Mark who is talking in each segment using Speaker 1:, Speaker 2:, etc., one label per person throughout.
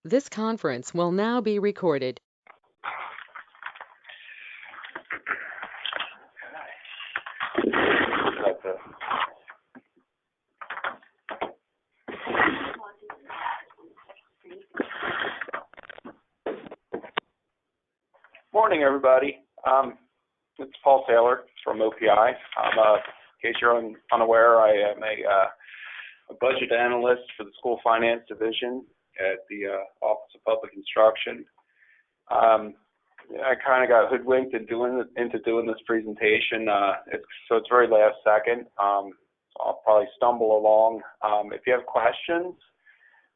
Speaker 1: This conference will now be recorded.
Speaker 2: Morning, everybody. It's Paul Taylor from OPI. In case you're unaware, I am a budget analyst for the School Finance Division at the Office of Public Instruction. I kind of got hoodwinked into doing this presentation. It's very last second. So I'll probably stumble along. If you have questions,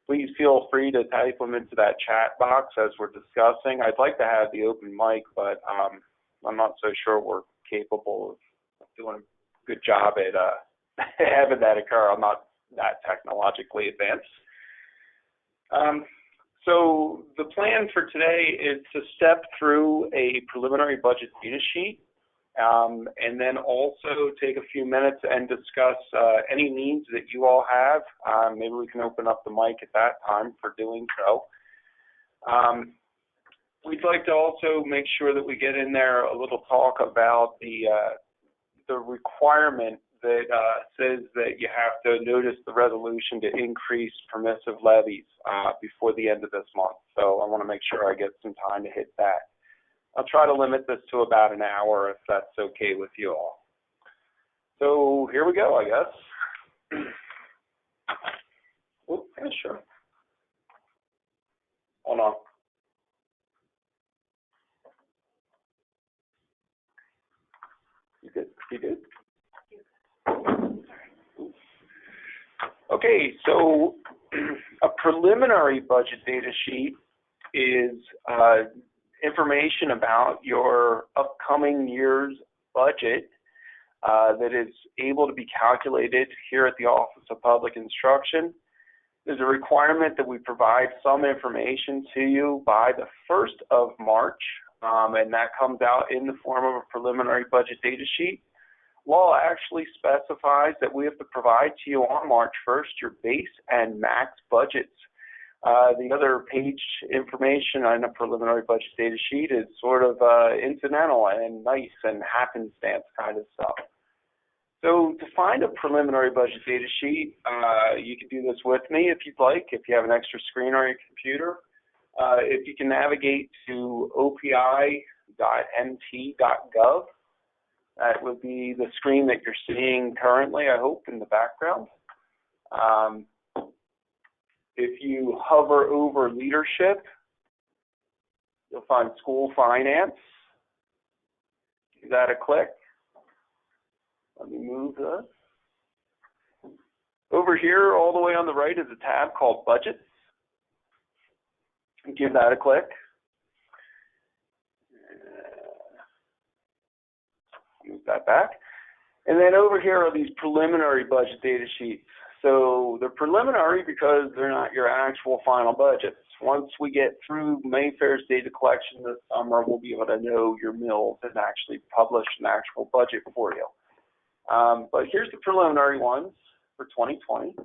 Speaker 2: please feel free to type them into that chat box as we're discussing. I'd like to have the open mic, but I'm not so sure we're capable of doing a good job at having that occur. I'm not that technologically advanced. So the plan for today is to step through a preliminary budget data sheet, and then also take a few minutes and discuss any needs that you all have. Maybe we can open up the mic at that time for doing so. We'd like to also make sure that we get in there a little talk about the requirement that says that you have to notice the resolution to increase permissive levies before the end of this month. So I want to make sure I get some time to hit that. I'll try to limit this to about an hour if that's okay with you all. So here we go, I guess. Oh, yeah, sure. Hold on. You good? You good? Okay, so a preliminary budget data sheet is information about your upcoming year's budget that is able to be calculated here at the Office of Public Instruction. There's a requirement that we provide some information to you by the 1st of March, and that comes out in the form of a preliminary budget data sheet. Law actually specifies that we have to provide to you on March 1st your base and max budgets. The other page information on a preliminary budget data sheet is sort of incidental and nice and happenstance kind of stuff. So to find a preliminary budget data sheet, you can do this with me if you'd like, if you have an extra screen on your computer. If you can navigate to opi.mt.gov, that would be the screen that you're seeing currently, I hope, in the background. If you hover over leadership, you'll find school finance. Give that a click. Let me move this. Over here, all the way on the right, is a tab called Budgets. Give that a click. Move that back. And then over here are these preliminary budget data sheets. So they're preliminary because they're not your actual final budgets. Once we get through Mayfair's data collection this summer, we'll be able to know your mills and actually publish an actual budget for you. But here's the preliminary ones for 2020.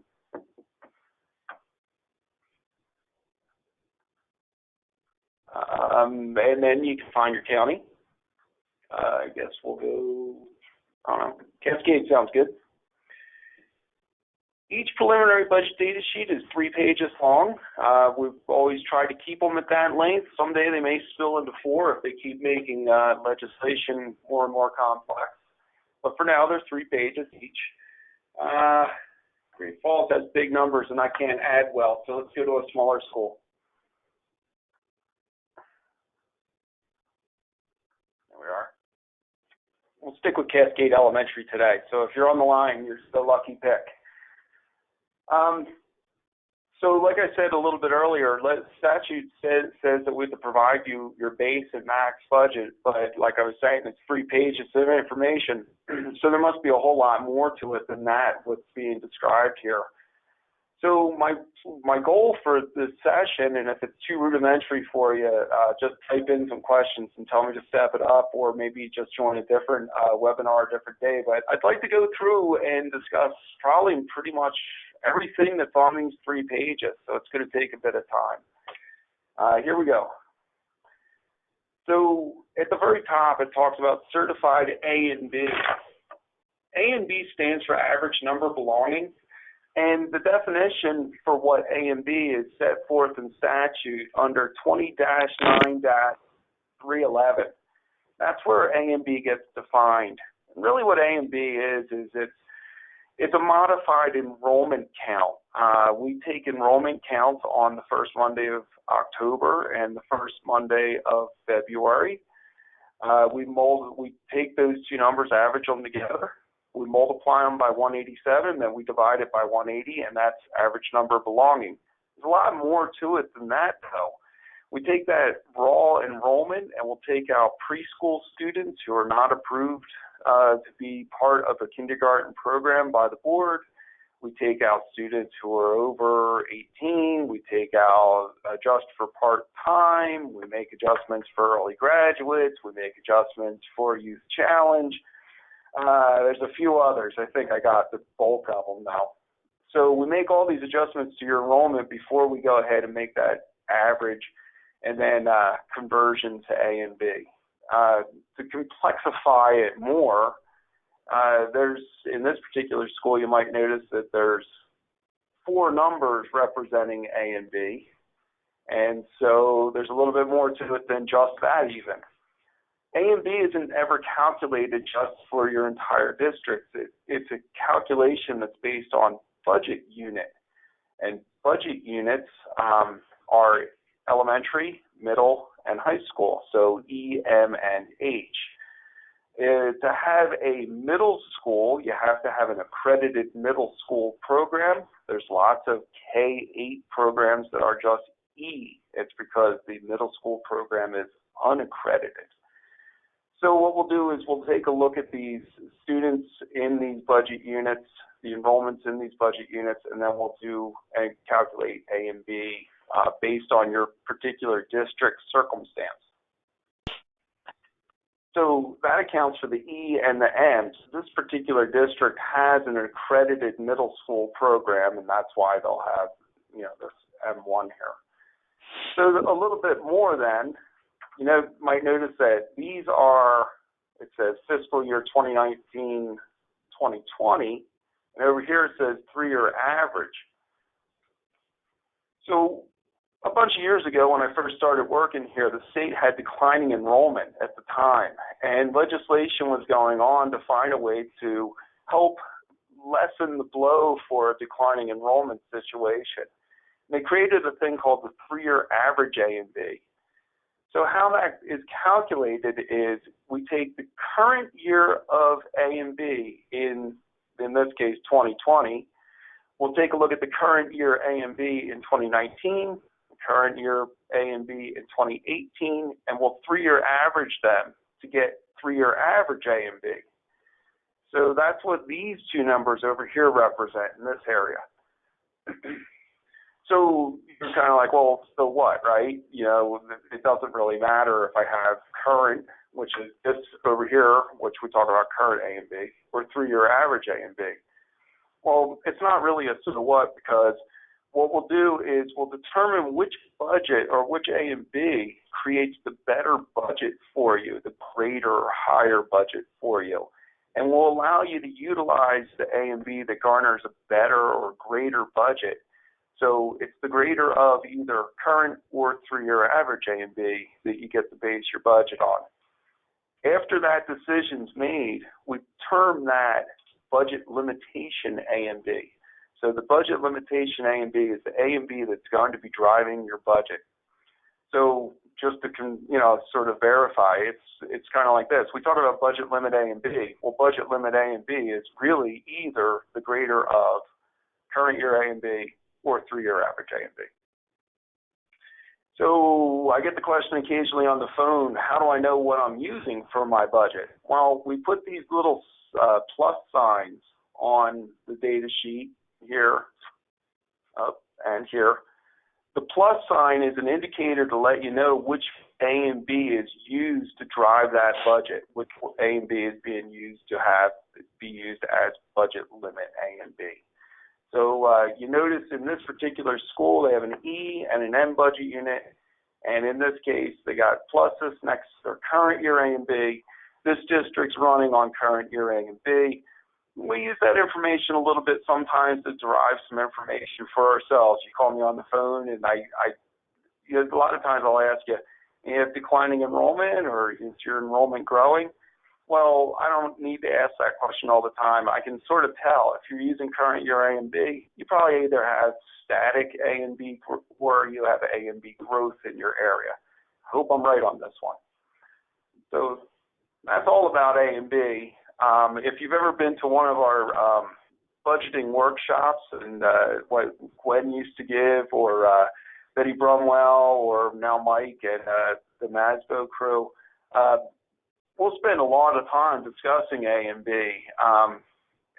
Speaker 2: And then you can find your county. I guess we'll go, I don't know, Cascade sounds good. Each preliminary budget data sheet is 3 pages long. We've always tried to keep them at that length. Someday they may spill into 4 if they keep making legislation more and more complex. But for now, they're 3 pages each. Great Falls has big numbers and I can't add well, so let's go to a smaller school. There we are. We'll stick with Cascade Elementary today. So if you're on the line, you're the lucky pick. So like I said a little bit earlier, statute says that we have to provide you your base and max budget, but like I was saying, it's 3 pages of information. So there must be a whole lot more to it than that, what's being described here. So my goal for this session, and if it's too rudimentary for you, just type in some questions and tell me to step it up, or maybe just join a different webinar a different day. But I'd like to go through and discuss probably pretty much everything that's on these 3 pages, so it's going to take a bit of time. Here we go. So at the very top, it talks about certified A and B. A and B stands for average number belonging, and the definition for what A and B is set forth in statute under 20-9-311. That's where A and B gets defined. And really what A and B is it's a modified enrollment count. We take enrollment counts on the first Monday of October and the first Monday of February. We take those two numbers, average them together. We multiply them by 187, then we divide it by 180, and that's average number belonging. There's a lot more to it than that, though. We take that raw enrollment and we'll take out preschool students who are not approved to be part of a kindergarten program by the board. We take out students who are over 18. We take out adjust for part-time. We make adjustments for early graduates. We make adjustments for youth challenge. There's a few others. I think I got the bulk of them now. So we make all these adjustments to your enrollment before we go ahead and make that average and then conversion to A and B. To complexify it more, there's, in this particular school, you might notice that there's 4 numbers representing A and B. And so there's a little bit more to it than just that even. A and B isn't ever calculated just for your entire district. It's a calculation that's based on budget unit. And budget units are elementary, middle, and high school, so E, M, and H. To have a middle school, you have to have an accredited middle school program. There's lots of K-8 programs that are just E. It's because the middle school program is unaccredited. So what we'll do is we'll take a look at these students in these budget units, the enrollments in these budget units, and then we'll do and calculate A and B based on your particular district circumstance. So that accounts for the E and the M. So this particular district has an accredited middle school program, and that's why they'll have, this M1 here. So a little bit more then, might notice that these are, it says fiscal year 2019-2020, and over here it says 3-year average. So a bunch of years ago when I first started working here, the state had declining enrollment at the time, and legislation was going on to find a way to help lessen the blow for a declining enrollment situation. And they created a thing called the 3-year average A and B. So how that is calculated is we take the current year of A and B, in this case 2020, we'll take a look at the current year A and B in 2019, the current year A and B in 2018, and we'll 3-year average them to get 3-year average A and B. So that's what these two numbers over here represent in this area. So you're kind of like, well, so what, right? It doesn't really matter if I have current, which is this over here, which we talk about current A and B, or 3-year average A and B. Well, it's not really a so what, because what we'll do is we'll determine which budget or which A and B creates the better budget for you, the greater or higher budget for you. And we'll allow you to utilize the A and B that garners a better or greater budget. So it's the greater of either current or 3-year average A and B that you get to base your budget on. After that decision's made, we term that budget limitation A and B. So the budget limitation A and B is the A and B that's going to be driving your budget. So just to sort of verify, it's kind of like this. We talk about budget limit A and B. Well, budget limit A and B is really either the greater of current year A and B or 3-year average A and B. So I get the question occasionally on the phone, how do I know what I'm using for my budget? Well, we put these little plus signs on the data sheet here and here. The plus sign is an indicator to let you know which A and B is used to drive that budget, which A and B is being used to be used as budget limit A and B. So you notice in this particular school, they have an E and an M budget unit. And in this case, they got pluses next to their current year A and B. This district's running on current year A and B. We use that information a little bit sometimes to derive some information for ourselves. You call me on the phone, and a lot of times I'll ask you, you have declining enrollment, or is your enrollment growing? Well, I don't need to ask that question all the time. I can sort of tell. If you're using current year A and B, you probably either have static A and B or you have A and B growth in your area. I hope I'm right on this one. So that's all about A and B. If you've ever been to one of our budgeting workshops, and what Gwen used to give, or Betty Brumwell, or now Mike and the Masbo crew, we'll spend a lot of time discussing A and B.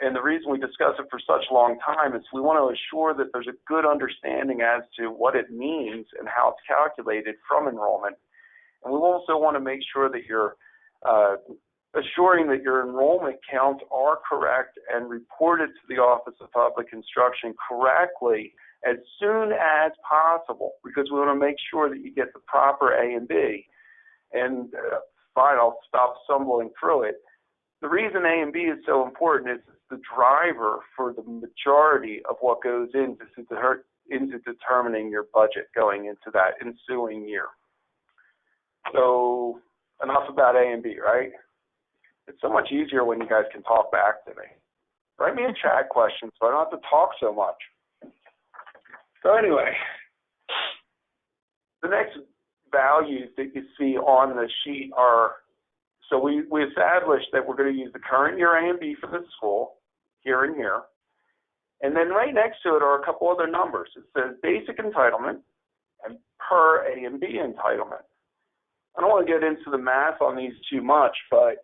Speaker 2: And the reason we discuss it for such a long time is we want to assure that there's a good understanding as to what it means and how it's calculated from enrollment. And we also want to make sure that you're assuring that your enrollment counts are correct and reported to the Office of Public Instruction correctly as soon as possible, because we want to make sure that you get the proper A and B. And fine, I'll stop stumbling through it. The reason A and B is so important is it's the driver for the majority of what goes into determining your budget going into that ensuing year. So enough about A and B, right? It's so much easier when you guys can talk back to me. Write me in chat questions so I don't have to talk so much. So anyway, the next values that you see on the sheet are, so we established that we're going to use the current year A and B for the school, here and here. And then right next to it are a couple other numbers. It says basic entitlement and per A and B entitlement. I don't want to get into the math on these too much, but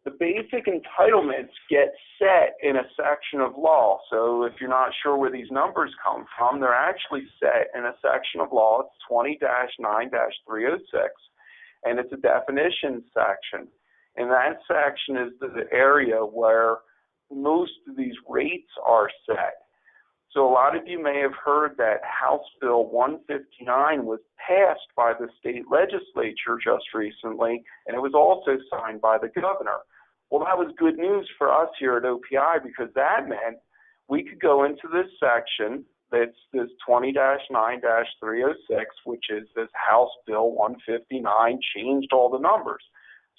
Speaker 2: the basic entitlements get set in a section of law. So if you're not sure where these numbers come from, they're actually set in a section of law. It's 20-9-306, and it's a definition section. And that section is the area where most of these rates are set. So a lot of you may have heard that House Bill 159 was passed by the state legislature just recently, and it was also signed by the governor. Well, that was good news for us here at OPI, because that meant we could go into this section that's this 20-9-306, which is this House Bill 159, changed all the numbers.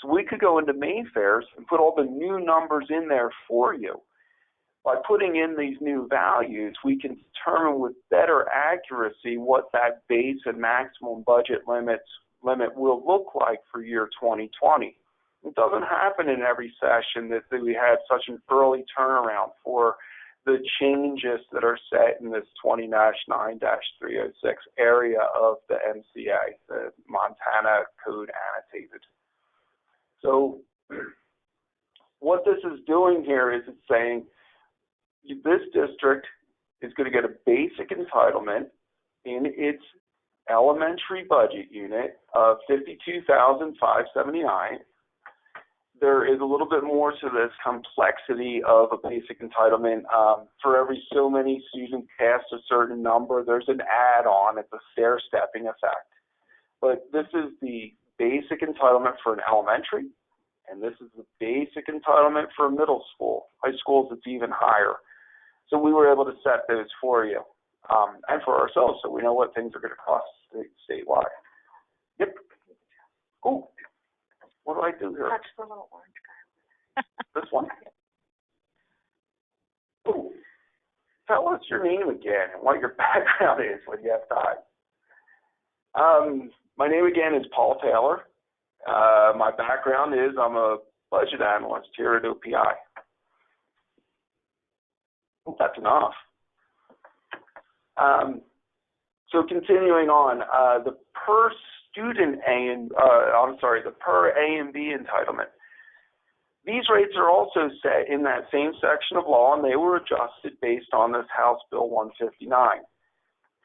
Speaker 2: So we could go into Mayfairs and put all the new numbers in there for you. By putting in these new values, we can determine with better accuracy what that base and maximum budget limit will look like for year 2020. It doesn't happen in every session that we have such an early turnaround for the changes that are set in this 20-9-306 area of the MCA, the Montana Code Annotated. So what this is doing here is it's saying this district is going to get a basic entitlement in its elementary budget unit of $52,579. There is a little bit more to this complexity of a basic entitlement. For every so many students past a certain number, there's an add-on. It's a stair-stepping effect. But this is the basic entitlement for an elementary, and this is the basic entitlement for a middle school. High schools, it's even higher. So we were able to set those for you and for ourselves, so we know what things are going to cost statewide. Yep. Oh. What do I do here?
Speaker 3: Touch the little orange guy.
Speaker 2: This one? Ooh. Tell us your name again and what your background is when you have time. My name again is Paul Taylor. My background is I'm a budget analyst here at OPI. That's enough. So continuing on, the per student the per A and B entitlement. These rates are also set in that same section of law, and they were adjusted based on this House Bill 159.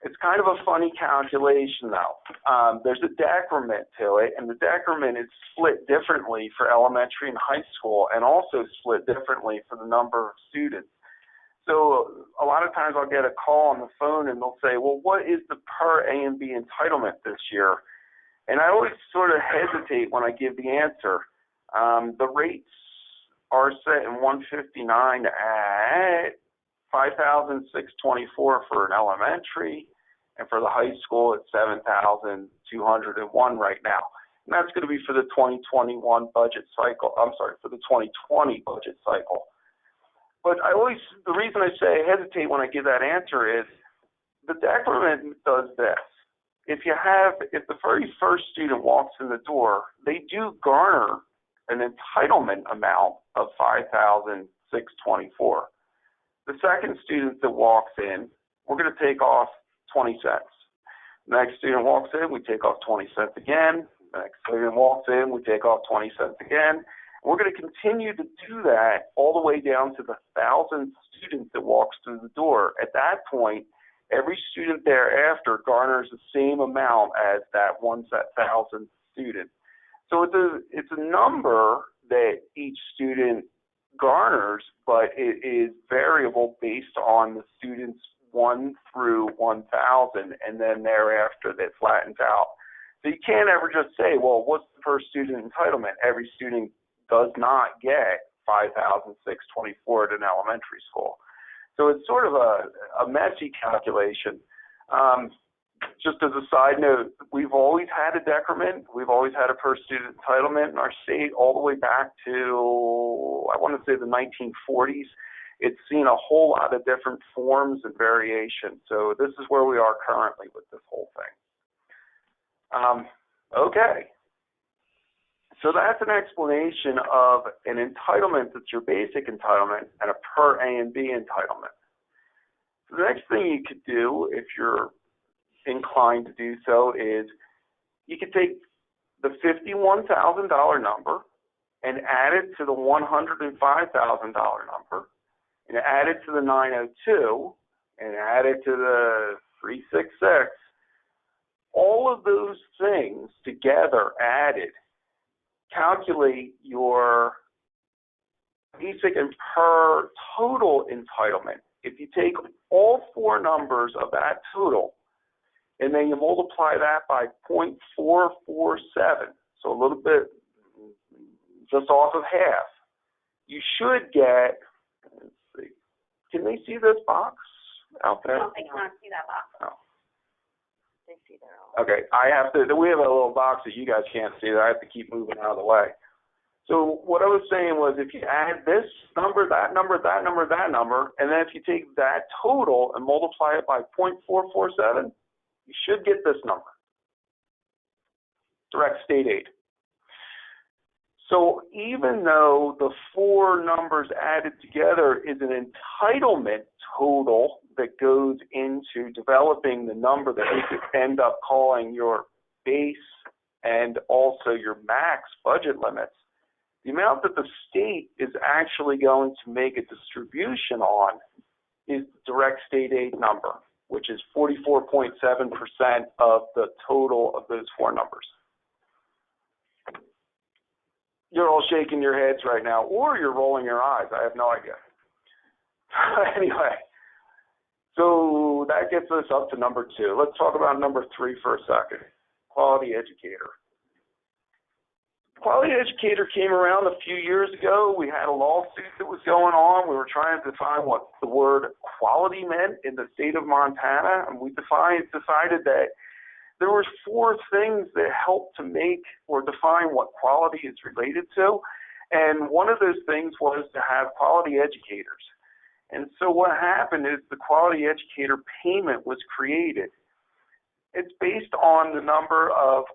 Speaker 2: It's kind of a funny calculation, though. There's a decrement to it, and the decrement is split differently for elementary and high school, and also split differently for the number of students. So a lot of times I'll get a call on the phone and they'll say, well, what is the per A and B entitlement this year? And I always sort of hesitate when I give the answer. The rates are set in 159 at $5,624 for an elementary, and for the high school it's $7,201 right now. And that's going to be for the 2021 budget cycle. I'm sorry, for the 2020 budget cycle. But the reason I say I hesitate when I give that answer is the decrement does this. If the very first student walks in the door, they do garner an entitlement amount of $5,624. The second student that walks in, we're going to take off 20 cents. The next student walks in, we take off 20 cents again. The next student walks in, we take off 20 cents again. We're going to continue to do that all the way down to the 1,000th student that walks through the door. At that point, every student thereafter garners the same amount as that 1,000th student. So it's a number that each student garners, but it is variable based on the students 1 through 1,000, and then thereafter that flattens out. So you can't ever just say, well, what's the per student entitlement? Every student does not get $5,624 at an elementary school. So it's sort of a messy calculation. Just as a side note, we've always had a decrement. We've always had a per student entitlement in our state all the way back to, I want to say, the 1940s. It's seen a whole lot of different forms and variations. So this is where we are currently with this whole thing. Okay. So that's an explanation of an entitlement that's your basic entitlement and a per A and B entitlement. So the next thing you could do, if you're inclined to do so, is you could take the $51,000 number and add it to the $105,000 number, and add it to the 902, and add it to the 366. All of those things together added calculate your basic and per total entitlement. If you take all four numbers of that total and then you multiply that by 0.447, so a little bit just off of half, you should get, let's see, can they see this box out there?
Speaker 3: No, they cannot see that box.
Speaker 2: Oh.
Speaker 3: They see their own.
Speaker 2: Okay, we have a little box that you guys can't see that I have to keep moving out of the way. So what I was saying was, if you add this number, that number, that number, that number, and then if you take that total and multiply it by 0.447, you should get this number. Direct state aid. So even though the four numbers added together is an entitlement total that goes into developing the number that we could end up calling your base and also your max budget limits, the amount that the state is actually going to make a distribution on is the direct state aid number, which is 44.7% of the total of those four numbers. You're all shaking your heads right now, or you're rolling your eyes. I have no idea. Anyway, so that gets us up to number 2. Let's talk about number 3 for a second, quality educator. Quality educator came around a few years ago. We had a lawsuit that was going on. We were trying to define what the word quality meant in the state of Montana, and we decided that there were 4 things that help to make or define what quality is related to, and one of those things was to have quality educators. And so what happened is the quality educator payment was created. It's based on the number of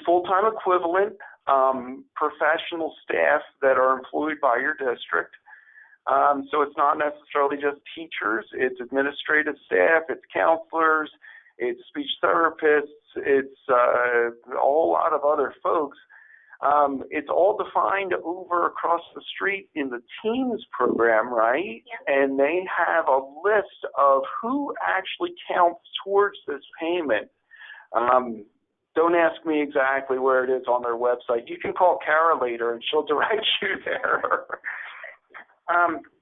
Speaker 2: full-time equivalent professional staff that are employed by your district. So it's not necessarily just teachers, it's administrative staff, it's counselors, it's speech therapists, it's a whole lot of other folks. It's all defined over across the street in the TEAMS program, right?
Speaker 3: Yeah.
Speaker 2: And they have a list of who actually counts towards this payment. Don't ask me exactly where it is on their website. You can call Kara later and she'll direct you there.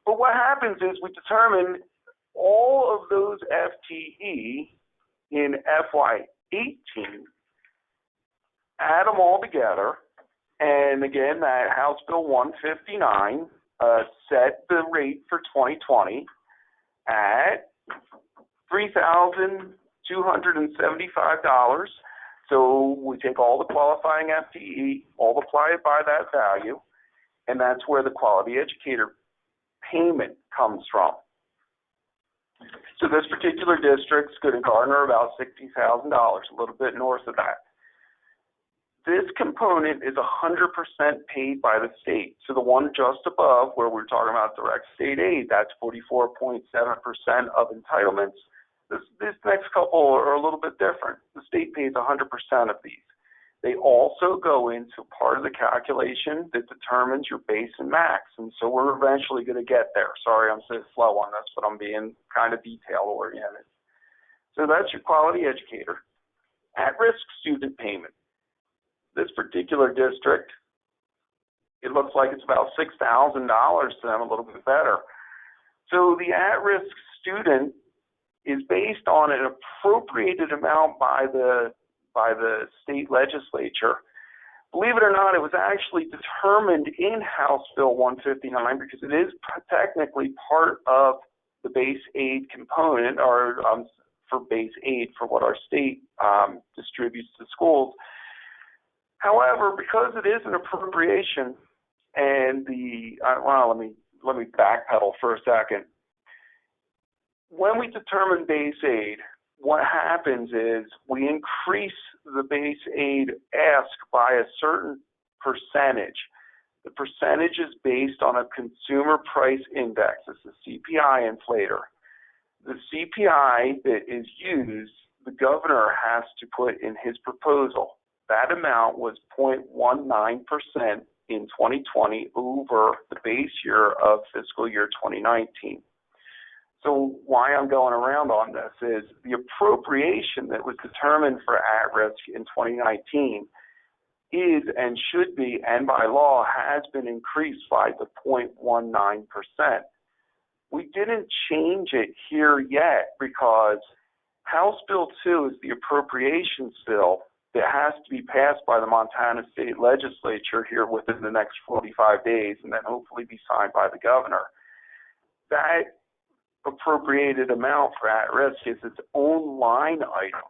Speaker 2: But what happens is we determine all of those FTE in FY18, add them all together, and again, that House Bill 159 set the rate for 2020 at $3,275. So we take all the qualifying FTE, multiply it by that value, and that's where the quality educator payment comes from. So this particular district's going to garner about $60,000, a little bit north of that. This component is 100% paid by the state. So the one just above, where we're talking about direct state aid, that's 44.7% of entitlements. This next couple are a little bit different. The state pays 100% of these. They also go into part of the calculation that determines your base and max, and so we're eventually going to get there. Sorry, I'm so slow on this, but I'm being kind of detail-oriented. So that's your quality educator. At-risk student payment. This particular district, it looks like it's about $6,000 to them, a little bit better. So the at-risk student is based on an appropriated amount by the state legislature. Believe it or not, it was actually determined in House Bill 159 because it is technically part of the base aid component, or for base aid for what our state distributes to schools. However, because it is an appropriation, and let me backpedal for a second. When we determine base aid, what happens is we increase the base aid ask by a certain percentage. The percentage is based on a consumer price index. It's a CPI inflator. The CPI that is used, the governor has to put in his proposal. That amount was 0.19% in 2020 over the base year of fiscal year 2019. So why I'm going around on this is the appropriation that was determined for at-risk in 2019 is and should be, and by law has been increased by the 0.19%. We didn't change it here yet because House Bill 2 is the appropriations bill that has to be passed by the Montana State Legislature here within the next 45 days and then hopefully be signed by the governor. That appropriated amount for at-risk is its own line item.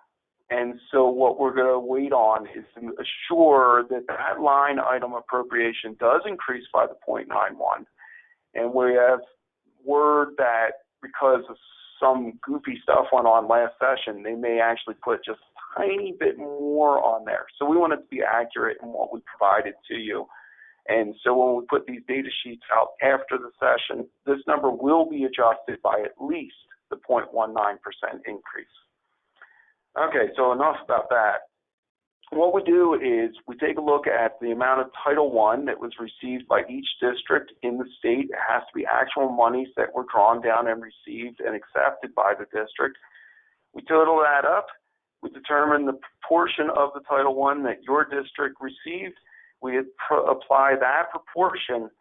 Speaker 2: And so what we're going to wait on is to assure that that line item appropriation does increase by the 0.91. And we have word that because of some goofy stuff went on last session, they may actually put just a tiny bit more on there. So we want it to be accurate in what we provided to you. And so when we put these data sheets out after the session, this number will be adjusted by at least the 0.19% increase. Okay, so enough about that. What we do is we take a look at the amount of Title I that was received by each district in the state. It has to be actual monies that were drawn down and received and accepted by the district. We total that up. We determine the proportion of the Title I that your district received. We apply that proportion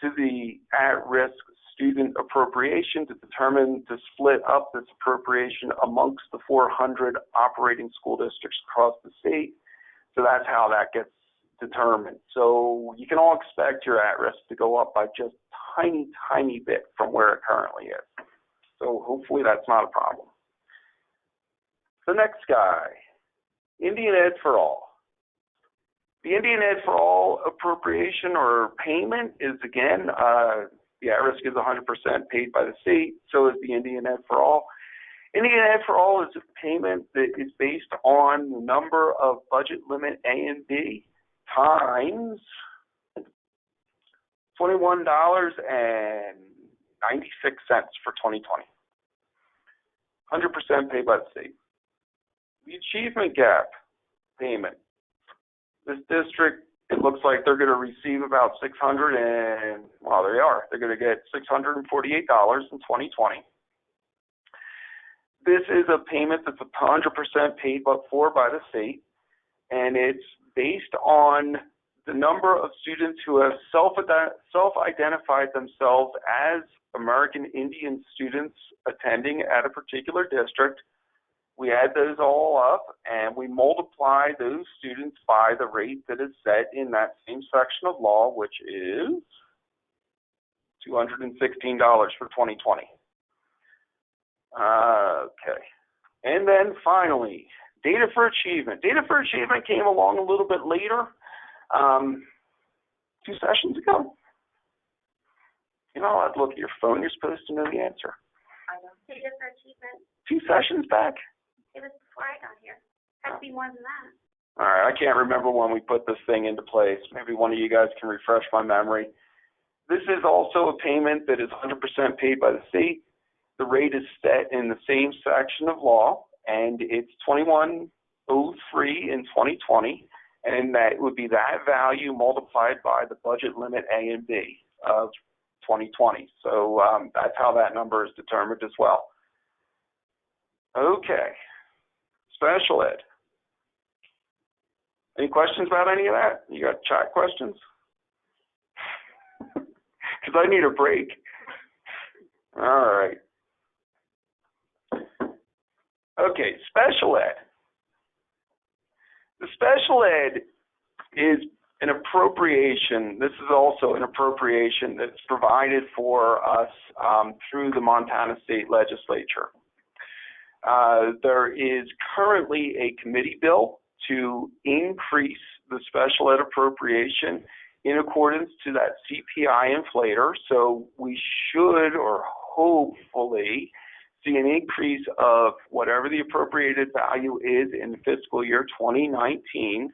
Speaker 2: to the at-risk student appropriation to determine to split up this appropriation amongst the 400 operating school districts across the state. So that's how that gets determined. So you can all expect your at-risk to go up by just a tiny bit from where it currently is. So hopefully that's not a problem. The next guy, Indian Ed for All. The Indian Ed for All appropriation or payment is, again, the at-risk is 100% paid by the state, so is the Indian Ed for All. Indian Ed for All is a payment that is based on the number of budget limit A and B times $21.96 for 2020. 100% paid by the state. The achievement gap payment. This district, it looks like they're going to receive about They're going to get $648 in 2020. This is a payment that's 100% paid for by the state, and it's based on the number of students who have self-identified themselves as American Indian students attending at a particular district. We add those all up and we multiply those students by the rate that is set in that same section of law, which is $216 for 2020. Okay. And then finally, data for achievement. Data for achievement came along a little bit later, 2 sessions ago. You know, I'd look at your phone, you're supposed to know the answer.
Speaker 3: I don't. Data for achievement.
Speaker 2: 2 sessions back.
Speaker 3: It was before I got here. Had to be more than that.
Speaker 2: All right, I can't remember when we put this thing into place. Maybe one of you guys can refresh my memory. This is also a payment that is 100% paid by the state. The rate is set in the same section of law, and it's $21.03 in 2020, and that would be that value multiplied by the budget limit A and B of 2020. So that's how that number is determined as well. Okay, special ed. Any questions about any of that? You got chat questions? Because I need a break. All right. Okay, special ed. The special ed is an appropriation. This is also an appropriation that's provided for us through the Montana State Legislature. There is currently a committee bill to increase the special ed appropriation in accordance to that CPI inflator. So we should, or hopefully, see an increase of whatever the appropriated value is in fiscal year 2019.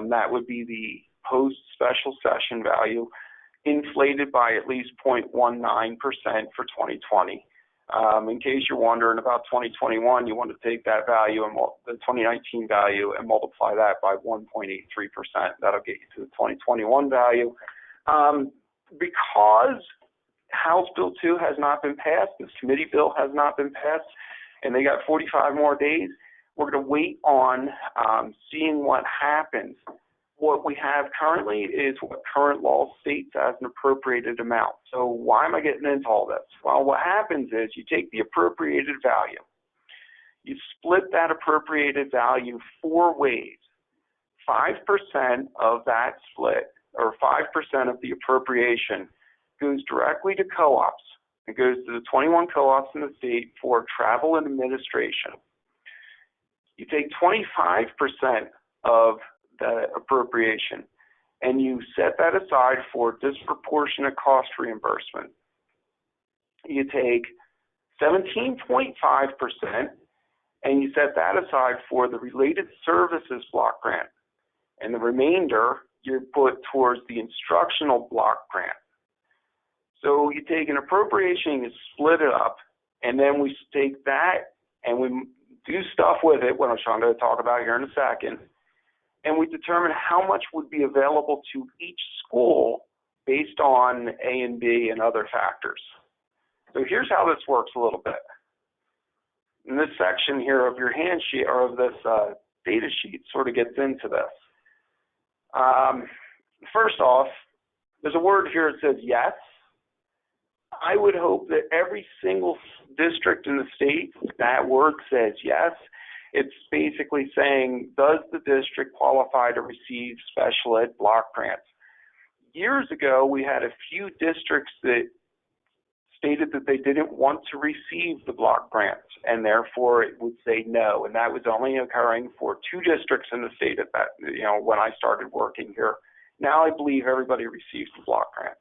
Speaker 2: That would be the post-special session value, inflated by at least 0.19% for 2020. In case you're wondering about 2021, you want to take that value and the 2019 value and multiply that by 1.83%. That'll get you to the 2021 value. Because House Bill 2 has not been passed, this committee bill has not been passed, and they got 45 more days, we're going to wait on seeing what happens. What we have currently is what current law states as an appropriated amount. So why am I getting into all this? Well, what happens is you take the appropriated value, you split that appropriated value 4 ways. 5% of that split, or 5% of the appropriation, goes directly to co-ops. It goes to the 21 co-ops in the state for travel and administration. You take 25% of the appropriation and you set that aside for disproportionate cost reimbursement. You take 17.5% and you set that aside for the related services block grant, and the remainder you put towards the instructional block grant. So you take an appropriation, you split it up, and then we take that and we do stuff with it, what I'm going to talk about here in a second, and we determine how much would be available to each school based on A and B and other factors. So here's how this works a little bit. In this section here of your hand sheet, or of this data sheet, sort of gets into this. First off, there's a word here that says yes. I would hope that every single district in the state, that word says yes. It's basically saying, does the district qualify to receive special ed block grants? Years ago, we had a few districts that stated that they didn't want to receive the block grants, and therefore it would say no. And that was only occurring for 2 districts in the state at that, when I started working here. Now I believe everybody receives the block grants.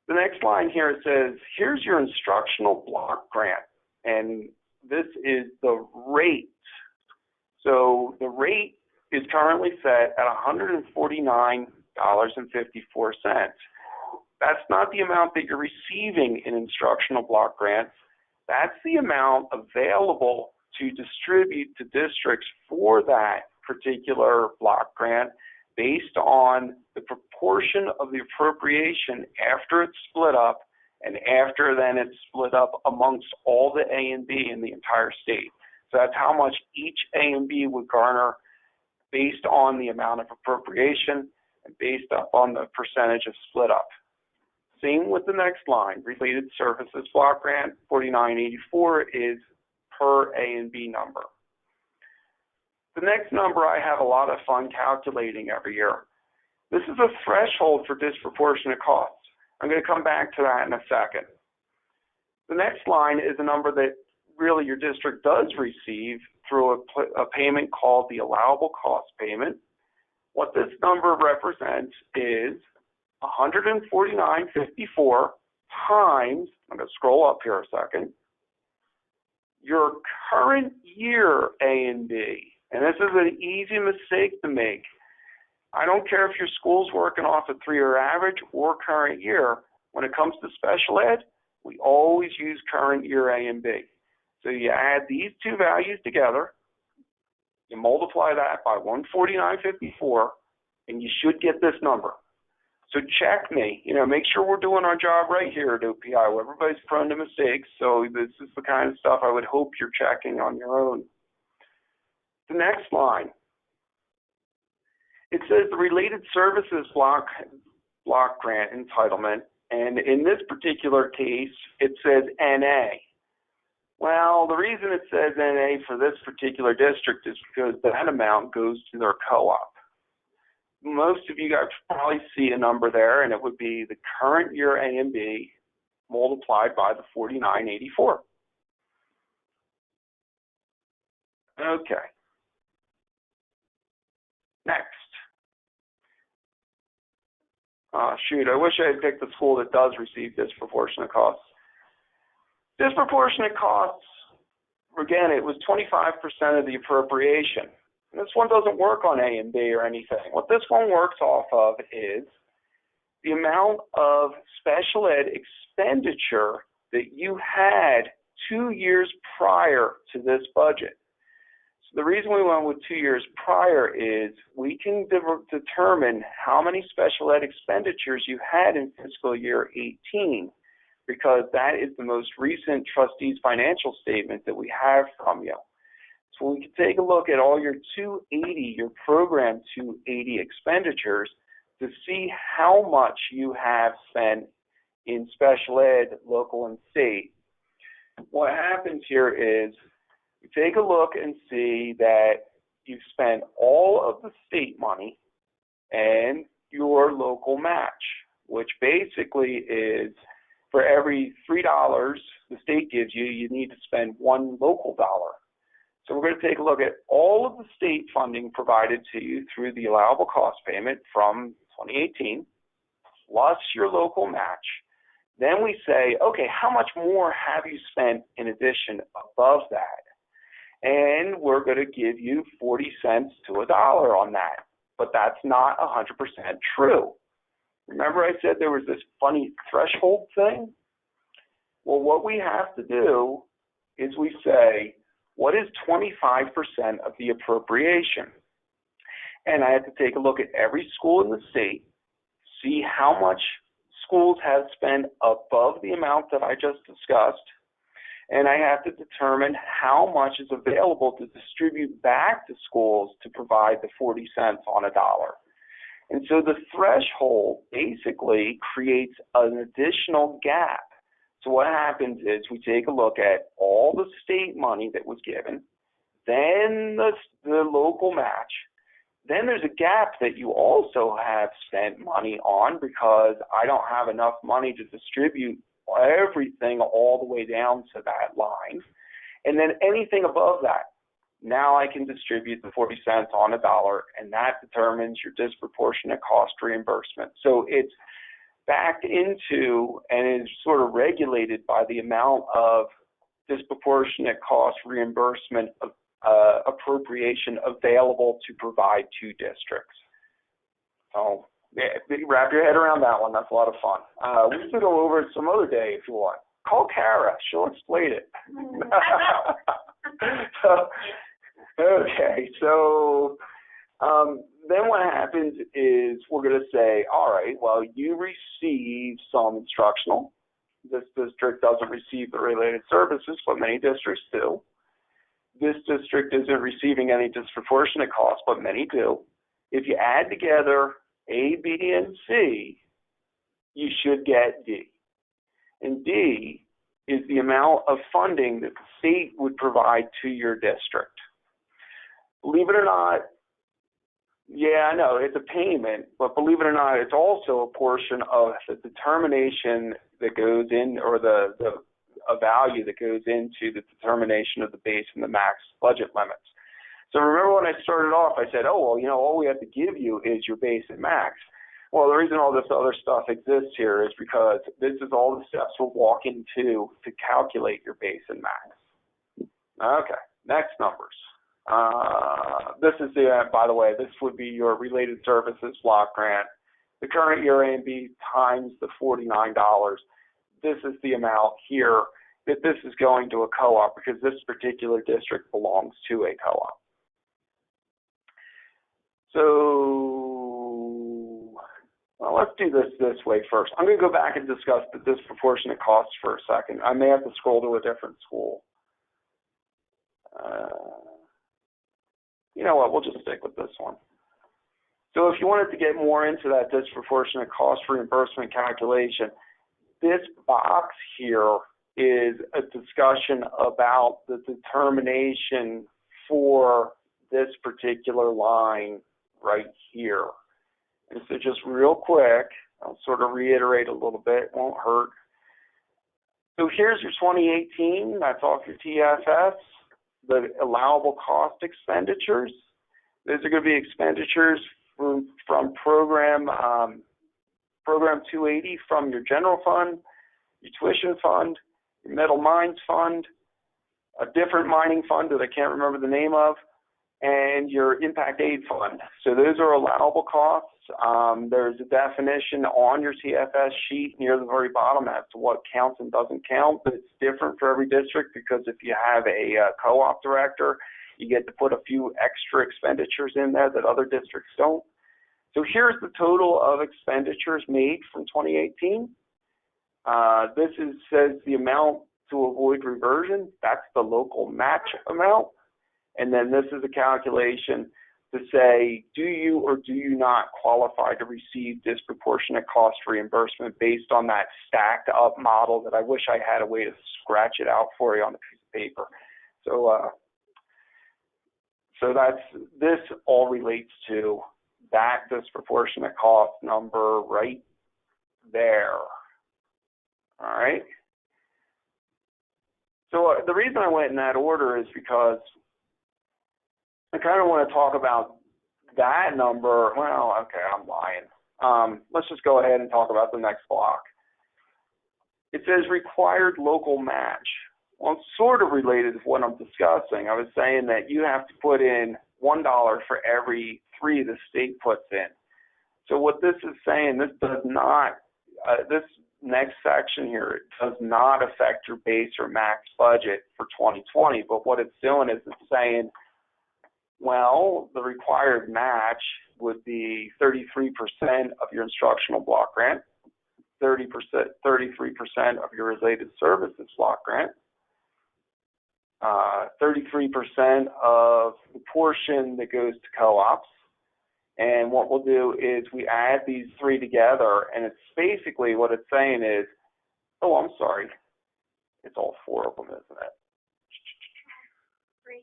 Speaker 2: The next line here, it says, here's your instructional block grant, and this is the rate. So the rate is currently set at $149.54. That's not the amount that you're receiving in instructional block grants. That's the amount available to distribute to districts for that particular block grant based on the proportion of the appropriation after it's split up, and after then it's split up amongst all the A and B in the entire state. So that's how much each A and B would garner based on the amount of appropriation. and based upon the percentage of split up. Same with the next line, related services block grant, 4984 is per A and B number. The next number I have a lot of fun calculating every year. This is a threshold for disproportionate costs. I'm going to come back to that in a second. The next line is a number that really your district does receive through a payment called the allowable cost payment. What this number represents is $149.54 times, I'm going to scroll up here a second, your current year A and B. And this is an easy mistake to make. I don't care if your school's working off a 3-year average or current year. When it comes to special ed, we always use current year A and B. So you add these two values together, you multiply that by 149.54, and you should get this number. So check me, make sure we're doing our job right here at OPI. Everybody's prone to mistakes, so this is the kind of stuff I would hope you're checking on your own. The next line, it says the related services block grant entitlement, and in this particular case, it says NA. Well, the reason it says NA for this particular district is because that amount goes to their co-op. Most of you guys probably see a number there, and it would be the current year A and B multiplied by the 4984. Okay. Next. Shoot, I wish I had picked the school that does receive disproportionate costs. Disproportionate costs, again, it was 25% of the appropriation. And this one doesn't work on A and B or anything. What this one works off of is the amount of special ed expenditure that you had 2 years prior to this budget. So the reason we went with 2 years prior is we can determine how many special ed expenditures you had in fiscal year 18, because that is the most recent trustee's financial statement that we have from you. So we can take a look at all your 280, your program 280 expenditures to see how much you have spent in special ed, local and state. What happens here is you take a look and see that you've spent all of the state money and your local match, which basically is for every $3 the state gives you, you need to spend one local dollar. So we're going to take a look at all of the state funding provided to you through the allowable cost payment from 2018, plus your local match. Then we say, okay, how much more have you spent in addition above that? And we're going to give you 40 cents to $1 on that. But that's not 100% true. Remember I said there was this funny threshold thing? Well, what we have to do is we say, what is 25% of the appropriation? And I had to take a look at every school in the state, see how much schools have spent above the amount that I just discussed, and I have to determine how much is available to distribute back to schools to provide the 40 cents on $1. And so the threshold basically creates an additional gap. So what happens is we take a look at all the state money that was given, then the local match, then there's a gap that you also have spent money on because I don't have enough money to distribute everything all the way down to that line. And then anything above that, now I can distribute the 40 cents on $1, and that determines your disproportionate cost reimbursement. So it's backed into and is sort of regulated by the amount of disproportionate cost reimbursement of appropriation available to provide to districts. So yeah, wrap your head around that one. That's a lot of fun. We can go over it some other day if you want. Call Kara. She'll explain it. Okay, so then what happens is we're going to say, all right, well, you receive some instructional. This district doesn't receive the related services, but many districts do. This district isn't receiving any disproportionate costs, but many do. If you add together A, B, and C, you should get D. And D is the amount of funding that the state would provide to your district. Believe it or not, yeah, I know, it's a payment, but believe it or not, it's also a portion of the determination that goes in, or a value that goes into the determination of the base and the max budget limits. So remember when I started off, I said, oh, well, you know, all we have to give you is your base and max. Well, the reason all this other stuff exists here is because this is all the steps we'll walk into to calculate your base and max. Okay, next numbers. This is by the way, this would be your related services block grant. The current year A and B times the $49. This is the amount here that this is going to a co-op, because this particular district belongs to a co-op. So, well, let's do this way first. I'm going to go back and discuss the disproportionate costs for a second. I may have to scroll to a different school. You know what, we'll just stick with this one. So if you wanted to get more into that disproportionate cost reimbursement calculation, this box here is a discussion about the determination for this particular line right here. And so just real quick, I'll sort of reiterate a little bit, won't hurt. So here's your 2018, that's off your TFS. The allowable cost expenditures. Those are going to be expenditures from program 280 from your general fund, your tuition fund, your metal mines fund, a different mining fund that I can't remember the name of, and your impact aid fund. So those are allowable costs. There's a definition on your TFS sheet near the very bottom as to what counts and doesn't count, but it's different for every district, because if you have a co-op director, you get to put a few extra expenditures in there that other districts don't. So here's the total of expenditures made from 2018. This says the amount to avoid reversion. That's the local match amount. And then this is a calculation to say, do you or do you not qualify to receive disproportionate cost reimbursement based on that stacked up model that I wish I had a way to scratch it out for you on a piece of paper. So this all relates to that disproportionate cost number right there. All right. So the reason I went in that order is because I kind of want to talk about that number. Well, okay, I'm lying. Let's just go ahead and talk about the next block. It says required local match. Well, it's sort of related to what I'm discussing. I was saying that you have to put in $1 for every 3 the state puts in. So what this is saying, this does not, this next section here, it does not affect your base or max budget for 2020. But what it's doing is it's saying, well, the required match would be 33% of your instructional block grant, 33% of your related services block grant, 33% of the portion that goes to co-ops. And what we'll do is we add these 3 together, and it's basically what it's saying is, oh, I'm sorry, it's all 4 of them, isn't it?
Speaker 3: 3.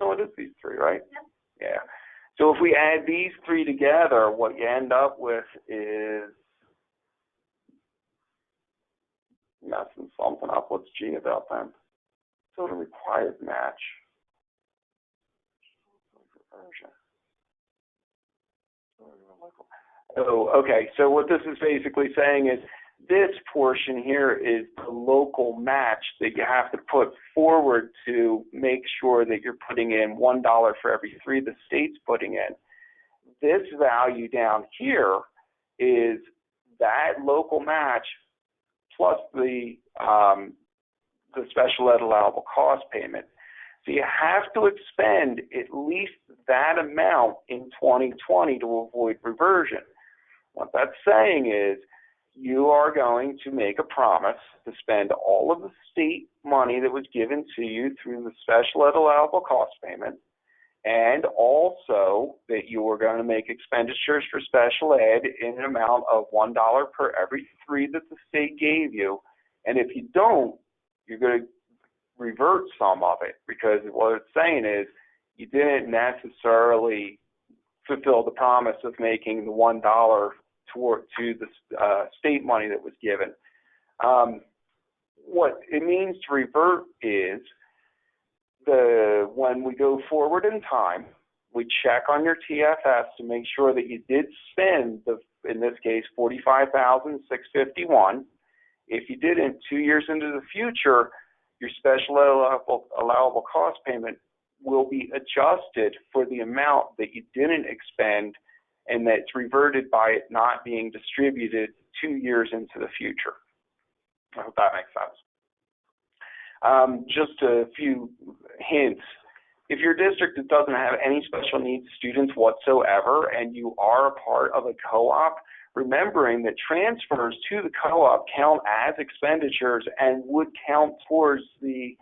Speaker 2: No, it is these 3, right?
Speaker 3: Yep.
Speaker 2: Yeah. So if we add these 3 together, what you end up with is messing something up. What's G about them? So the required match. Oh, okay. So what this is basically saying is this portion here is the local match that you have to put forward to make sure that you're putting in $1 for every 3 the state's putting in. This value down here is that local match plus the special ed allowable cost payment. So you have to expend at least that amount in 2020 to avoid reversion. What that's saying is you are going to make a promise to spend all of the state money that was given to you through the special ed allowable cost payment. and also that you are going to make expenditures for special ed in an amount of $1 per every 3 that the state gave you. And if you don't, you're going to revert some of it, because what it's saying is you didn't necessarily fulfill the promise of making the $1 to the state money that was given. What it means to revert is when we go forward in time, we check on your TFS to make sure that you did spend in this case, $45,651. If you didn't, 2 years into the future, your special allowable cost payment will be adjusted for the amount that you didn't expend, and that's reverted by it not being distributed 2 years into the future. I hope that makes sense. Just a few hints. If your district doesn't have any special needs students whatsoever and you are a part of a co-op, remembering that transfers to the co-op count as expenditures and would count towards the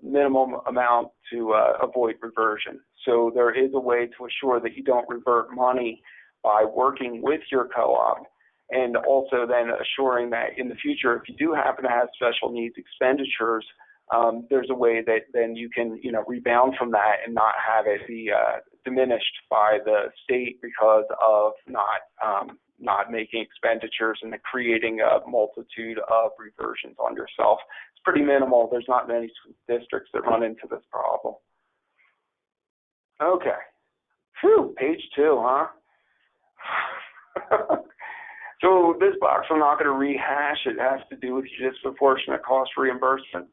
Speaker 2: minimum amount to avoid reversion. So there is a way to assure that you don't revert money by working with your co-op, and also then assuring that in the future, if you do happen to have special needs expenditures, there's a way that then you can, rebound from that and not have it be diminished by the state because of not making expenditures and creating a multitude of reversions on yourself. It's pretty minimal. There's not many districts that run into this problem. Okay. Phew, page 2, huh? So this box I'm not going to rehash. It has to do with disproportionate cost reimbursement.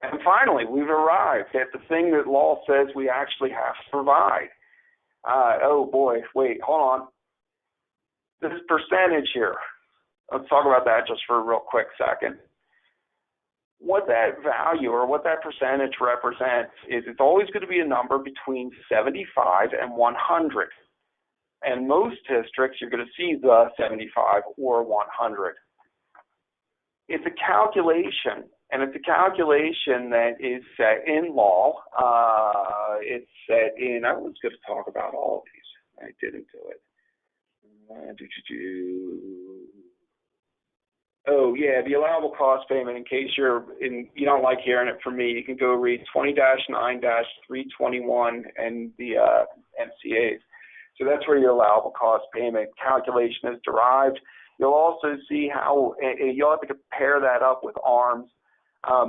Speaker 2: And finally, we've arrived at the thing that law says we actually have to provide. Oh boy, wait, hold on. This percentage here, let's talk about that just for a real quick second. What that value or what that percentage represents is it's always going to be a number between 75 and 100. And most districts, you're going to see the 75 or 100. It's a calculation, and it's a calculation that is set in law. It's set in, I was going to talk about all of these. I didn't do it. Oh, yeah, the allowable cost payment, in case you don't like hearing it from me, you can go read 20-9-321 and the MCAs. So that's where your allowable cost payment calculation is derived. You'll also see how you'll have to compare that up with ARMS,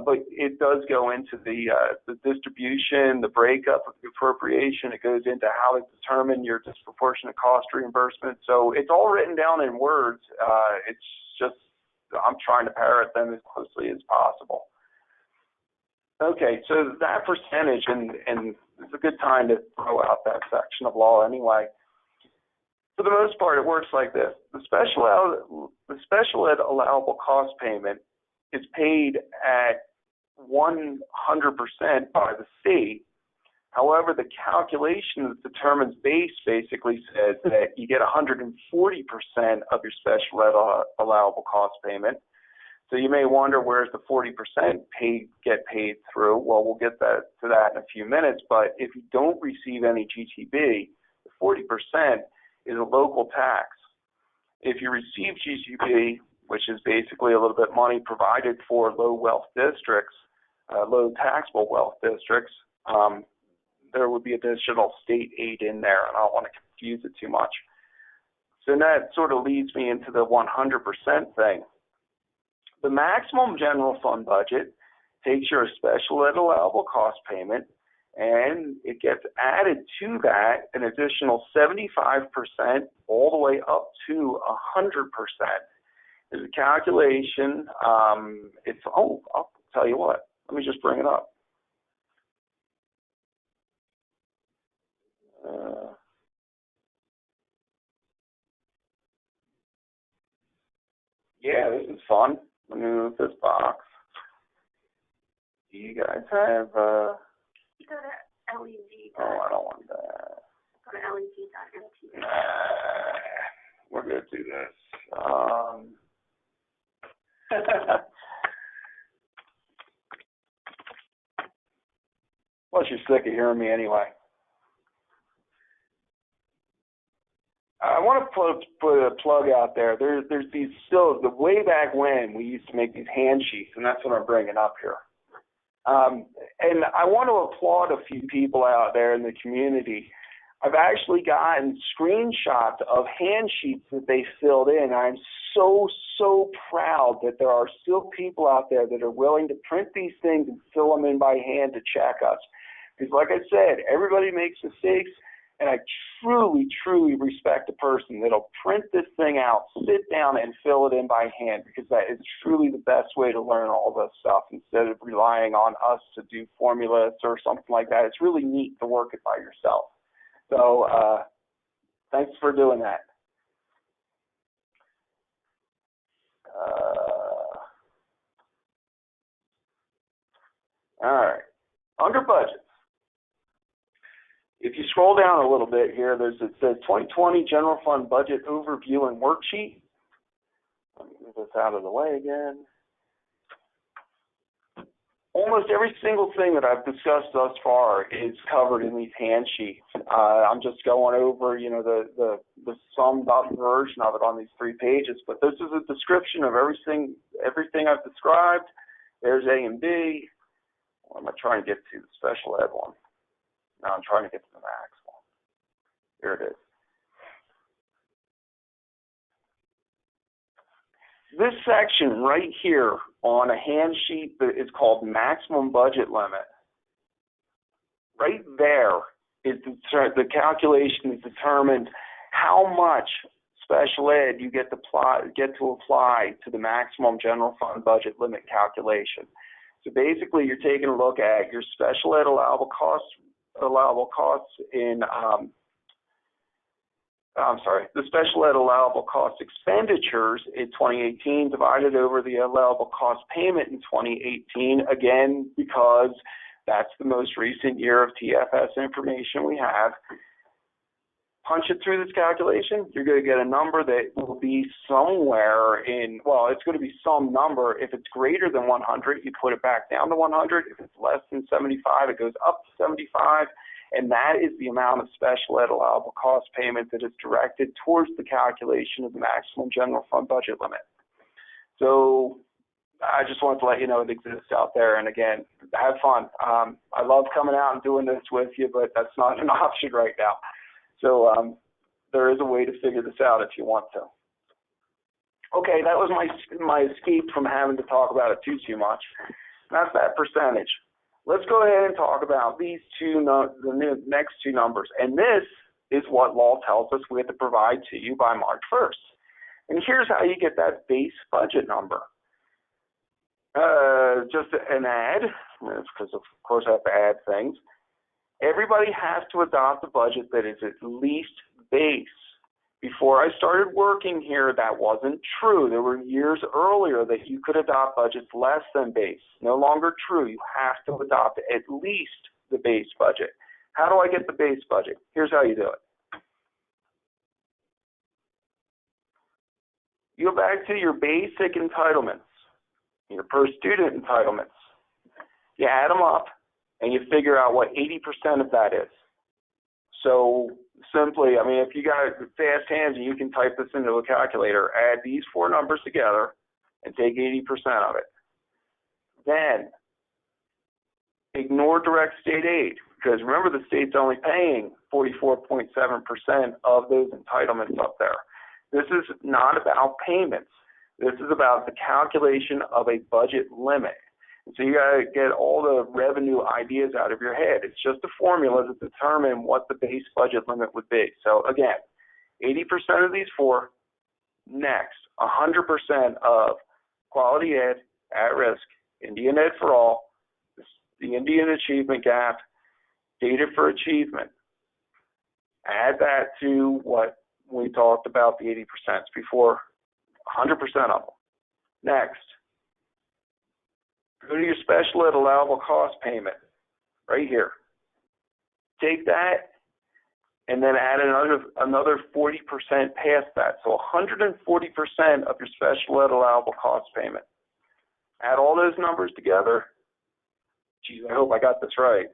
Speaker 2: but it does go into the distribution, the breakup of the appropriation. It goes into how to determine your disproportionate cost reimbursement. So it's all written down in words. It's just I'm trying to parrot them as closely as possible. Okay, so that percentage, and it's a good time to throw out that section of law anyway. For the most part, it works like this. The special ed allowable cost payment is paid at 100% by the state. However, the calculation that determines base basically says that you get 140% of your special ed allowable cost payment. So you may wonder, where's the 40% get paid through? Well, we'll get to that in a few minutes. But if you don't receive any GTB, the 40% is a local tax. If you receive GTB, which is basically a little bit money provided for low wealth districts, low taxable wealth districts, there would be additional state aid in there, and I don't want to confuse it too much. So that sort of leads me into the 100% thing. The maximum general fund budget takes your special ed allowable cost payment, and it gets added to that an additional 75% all the way up to 100%. There's a calculation. I'll tell you what. Let me just bring it up. Yeah, this is fun. Let me move this box. Do you guys have
Speaker 3: You go to LEG.
Speaker 2: Oh, I don't want that.
Speaker 3: Go to LEG.mt.
Speaker 2: We're going to do this. Plus, you're sick of hearing me anyway. I want to put a plug out there. There's these still, the way back when we used to make these hand sheets, and that's what I'm bringing up here. And I want to applaud a few people out there in the community. I've actually gotten screenshots of hand sheets that they filled in. I'm so proud that there are still people out there that are willing to print these things and fill them in by hand to check us. Because like I said, everybody makes mistakes, and I truly respect a person that'll print this thing out, sit down, and fill it in by hand, because that is truly the best way to learn all this stuff instead of relying on us to do formulas or something like that. It's really neat to work it by yourself. So thanks for doing that. All right, under budgets. If you scroll down a little bit here, it says 2020 General Fund Budget Overview and Worksheet. Let me move this out of the way again. Almost every single thing that I've discussed thus far is covered in these hand sheets. I'm just going over, the summed up version of it on these 3 pages. But this is a description of everything I've described. There's A and B. What am I trying to get to? The special ed one. Now I'm trying to get to the max one. Here it is. This section right here on a hand sheet that is called maximum budget limit, right there is the calculation that determines how much special ed you get to apply to the maximum general fund budget limit calculation. So basically, you're taking a look at your special ed allowable costs in the special ed allowable cost expenditures in 2018 divided over the allowable cost payment in 2018, again, because that's the most recent year of TFS information we have. Punch it through this calculation, you're going to get a number that will be somewhere in, well, it's going to be some number. If it's greater than 100, you put it back down to 100. If it's less than 75, it goes up to 75. And that is the amount of special ed allowable cost payment that is directed towards the calculation of the maximum general fund budget limit. So I just wanted to let you know it exists out there. And again, have fun. I love coming out and doing this with you, but that's not an option right now. So there is a way to figure this out if you want to. Okay, that was my escape from having to talk about it too much. That's that percentage. Let's go ahead and talk about these the next 2 numbers. And this is what law tells us we have to provide to you by March 1st. And here's how you get that base budget number. Just an add, because of course I have to add things. Everybody has to adopt a budget that is at least base. Before I started working here, that wasn't true. There were years earlier that you could adopt budgets less than base. No longer true. You have to adopt at least the base budget. How do I get the base budget? Here's how you do it. You go back to your basic entitlements, your per student entitlements. You add them up, and you figure out what 80% of that is. So simply, I mean, if you got fast hands and you can type this into a calculator, add these 4 numbers together and take 80% of it. Then ignore direct state aid, because remember the state's only paying 44.7% of those entitlements up there. This is not about payments. This is about the calculation of a budget limit. So you got to get all the revenue ideas out of your head. It's just a formula to determine what the base budget limit would be. So again, 80% of these 4. Next, 100% of quality ed, at risk, Indian Ed for All, the Indian Achievement Gap, data for achievement. Add that to what we talked about, the 80% before, 100% of them. Next, go to your special ed allowable cost payment right here. Take that and then add another 40% past that. So 140% of your special ed allowable cost payment. Add all those numbers together. Geez, I hope I got this right.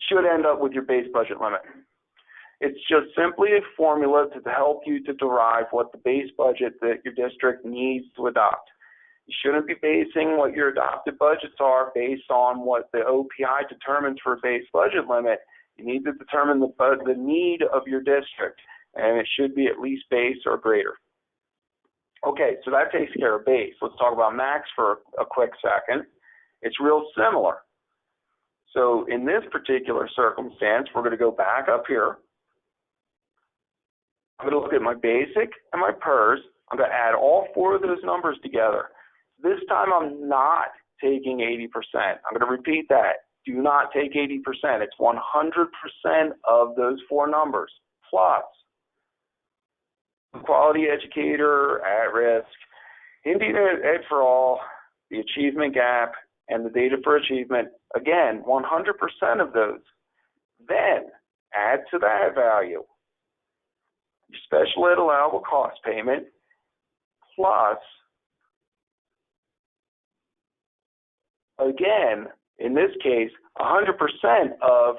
Speaker 2: should end up with your base budget limit. It's just simply a formula to help you to derive what the base budget that your district needs to adopt. You shouldn't be basing what your adopted budgets are based on what the OPI determines for a base budget limit. You need to determine the need of your district, and it should be at least base or greater. Okay, so that takes care of base. Let's talk about max for a quick second. It's real similar. So in this particular circumstance, we're going to go back up here. I'm going to look at my basic and my PERS. I'm going to add all four of those numbers together. This time I'm not taking 80%. I'm going to repeat that. Do not take 80%. It's 100% of those four numbers plus quality educator, at risk, Indian Ed for All, the achievement gap, and the data for achievement. Again, 100% of those. Then add to that value your special ed allowable cost payment plus, again, in this case, 100% of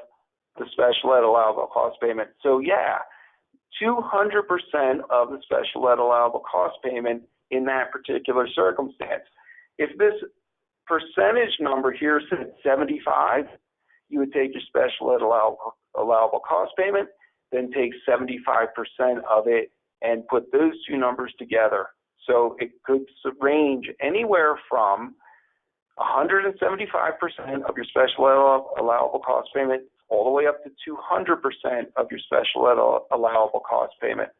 Speaker 2: the special ed allowable cost payment. So yeah, 200% of the special ed allowable cost payment in that particular circumstance. If this percentage number here said 75, you would take your special ed allowable cost payment, then take 75% of it and put those two numbers together. So it could range anywhere from 175% of your special ed allowable cost payment all the way up to 200% of your special ed allowable cost payment.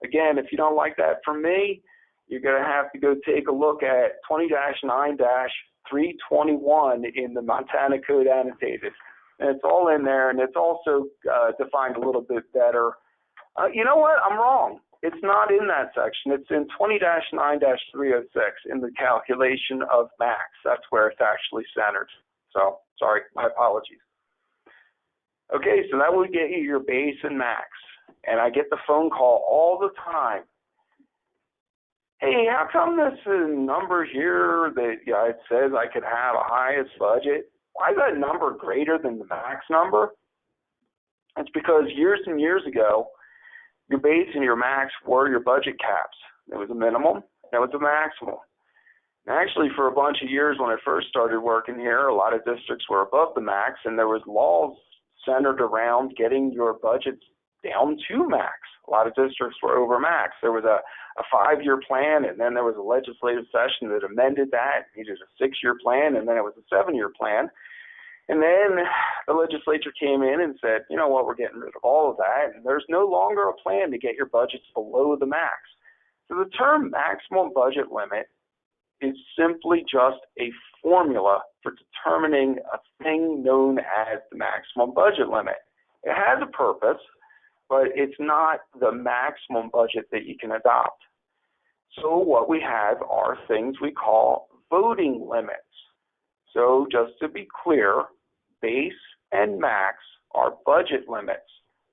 Speaker 2: Again, if you don't like that from me, you're going to have to go take a look at 20-9-321 in the Montana Code Annotated. And it's all in there, and it's also defined a little bit better. You know what? I'm wrong. It's not in that section. It's in 20-9-306 in the calculation of max. That's where it's actually centered. So, sorry, my apologies. Okay, so that will get you your base and max. And I get the phone call all the time. Hey, how come this number here that it says I could have a highest budget? Why is that number greater than the max number? It's because years and years ago, your base and your max were your budget caps. There was a minimum, there was a maximum. And actually, for a bunch of years when I first started working here, a lot of districts were above the max, and there was laws centered around getting your budgets down to max. A lot of districts were over max. There was a 5-year plan, and then there was a legislative session that amended that. It was a 6-year plan, and then it was a 7-year plan. And then the legislature came in and said, you know what, we're getting rid of all of that, and there's no longer a plan to get your budgets below the max. So the term maximum budget limit is simply just a formula for determining a thing known as the maximum budget limit. It has a purpose, but it's not the maximum budget that you can adopt. So what we have are things we call voting limits. So just to be clear, base and max are budget limits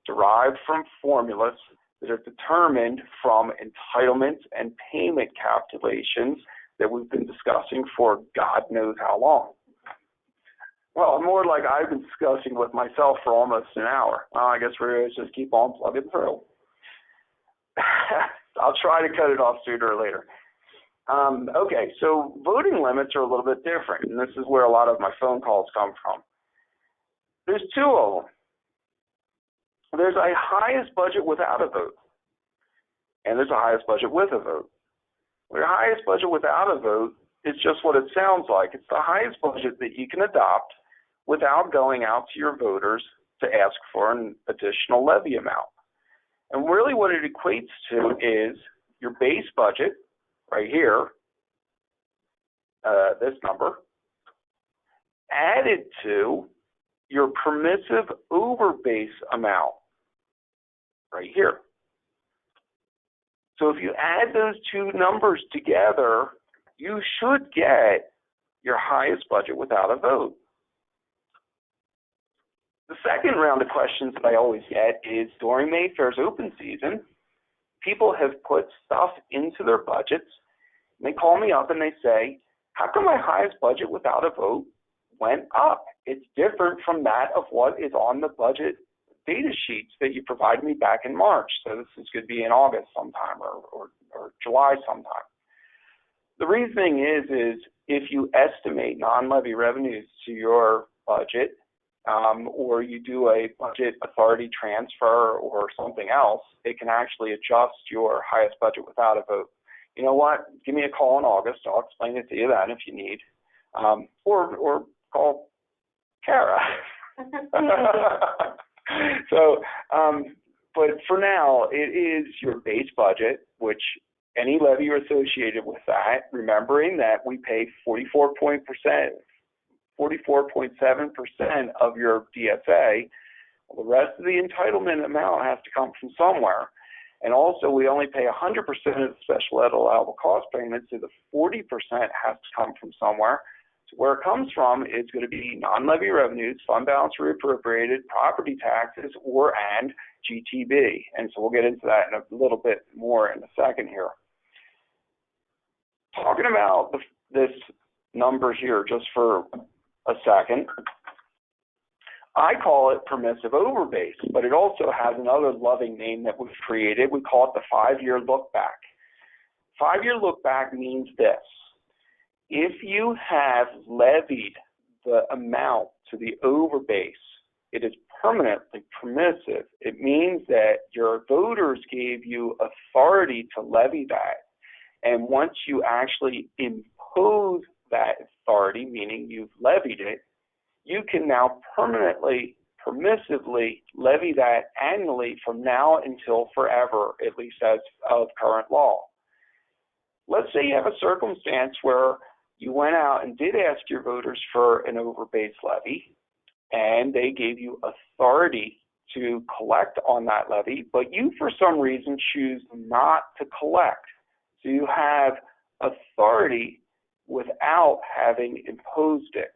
Speaker 2: derived from formulas that are determined from entitlements and payment calculations that we've been discussing for God knows how long. Well, more like I've been discussing with myself for almost an hour. Well, I guess we're going to just keep on plugging through. I'll try to cut it off sooner or later. Okay, so voting limits are a little bit different, and this is where a lot of my phone calls come from. There's two of them. There's a highest budget without a vote, and there's a highest budget with a vote. Well, your highest budget without a vote is just what it sounds like. It's the highest budget that you can adopt without going out to your voters to ask for an additional levy amount. And really what it equates to is your base budget, right here, this number, added to your permissive over base amount, right here. So if you add those two numbers together, you should get your highest budget without a vote. The second round of questions that I always get is during Mayfair's open season, people have put stuff into their budgets, and they call me up and they say, how come my highest budget without a vote went up. It's different from that of what is on the budget data sheets that you provided me back in March. So this is going to be in August sometime or July sometime. The reasoning is if you estimate non-levy revenues to your budget, or you do a budget authority transfer or something else, it can actually adjust your highest budget without a vote. You know what? Give me a call in August. I'll explain it to you then if you need. Or call Kara. So, but for now, it is your base budget, which any levy are associated with that, remembering that we pay 44.7% of your DSA. Well, the rest of the entitlement amount has to come from somewhere. And also, we only pay 100% of the special ed allowable cost payments, so the 40% has to come from somewhere. So where it comes from is going to be non-levy revenues, fund balance reappropriated, property taxes, and GTB. And so we'll get into that in a little bit more in a second here. Talking about this number here just for a second, I call it permissive overbase, but it also has another loving name that we've created. We call it the 5-year look back. 5-year look back means this. If you have levied the amount to the overbase, it is permanently permissive. It means that your voters gave you authority to levy that. And once you actually impose that authority, meaning you've levied it, you can now permanently, permissively levy that annually from now until forever, at least as of current law. Let's say you have a circumstance where you went out and did ask your voters for an overbase levy, and they gave you authority to collect on that levy, but you for some reason choose not to collect. So you have authority without having imposed it.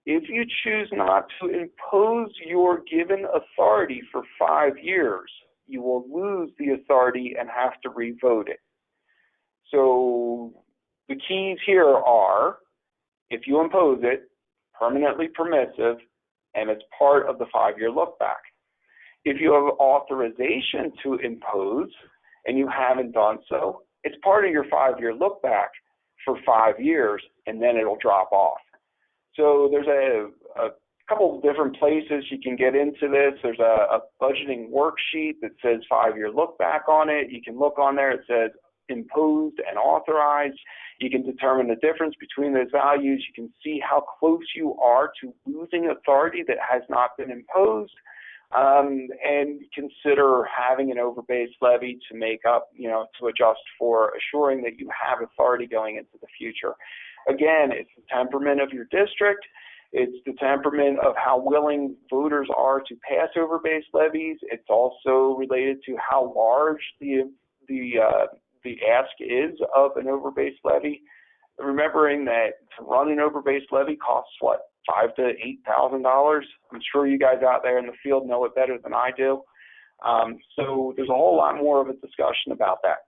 Speaker 2: If you choose not to impose your given authority for 5 years, you will lose the authority and have to revote it. So the keys here are, if you impose it, permanently permissive, and it's part of the 5-year look back. If you have authorization to impose and you haven't done so, it's part of your 5-year look back for 5 years, and then it'll drop off. So there's a couple of different places you can get into this. There's a budgeting worksheet that says 5-year look back on it. You can look on there. It says imposed and authorized. You can determine the difference between those values. You can see how close you are to losing authority that has not been imposed, and consider having an overbase levy to make up, to adjust for assuring that you have authority going into the future. Again, it's the temperament of your district. It's the temperament of how willing voters are to pass overbase levies. It's also related to how large the ask is of an overbase levy. Remembering that to run an overbase levy costs what, $5,000 to $8,000. I'm sure you guys out there in the field know it better than I do. So there's a whole lot more of a discussion about that.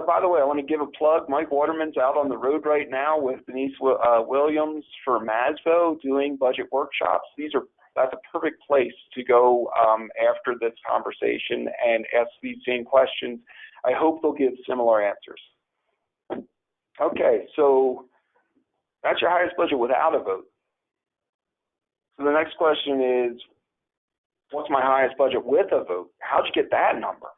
Speaker 2: By the way, I want to give a plug. Mike Waterman's out on the road right now with Denise Williams for MASVO doing budget workshops. That's a perfect place to go after this conversation and ask these same questions. I hope they'll give similar answers. Okay, so that's your highest budget without a vote. So the next question is, what's my highest budget with a vote? How'd you get that number?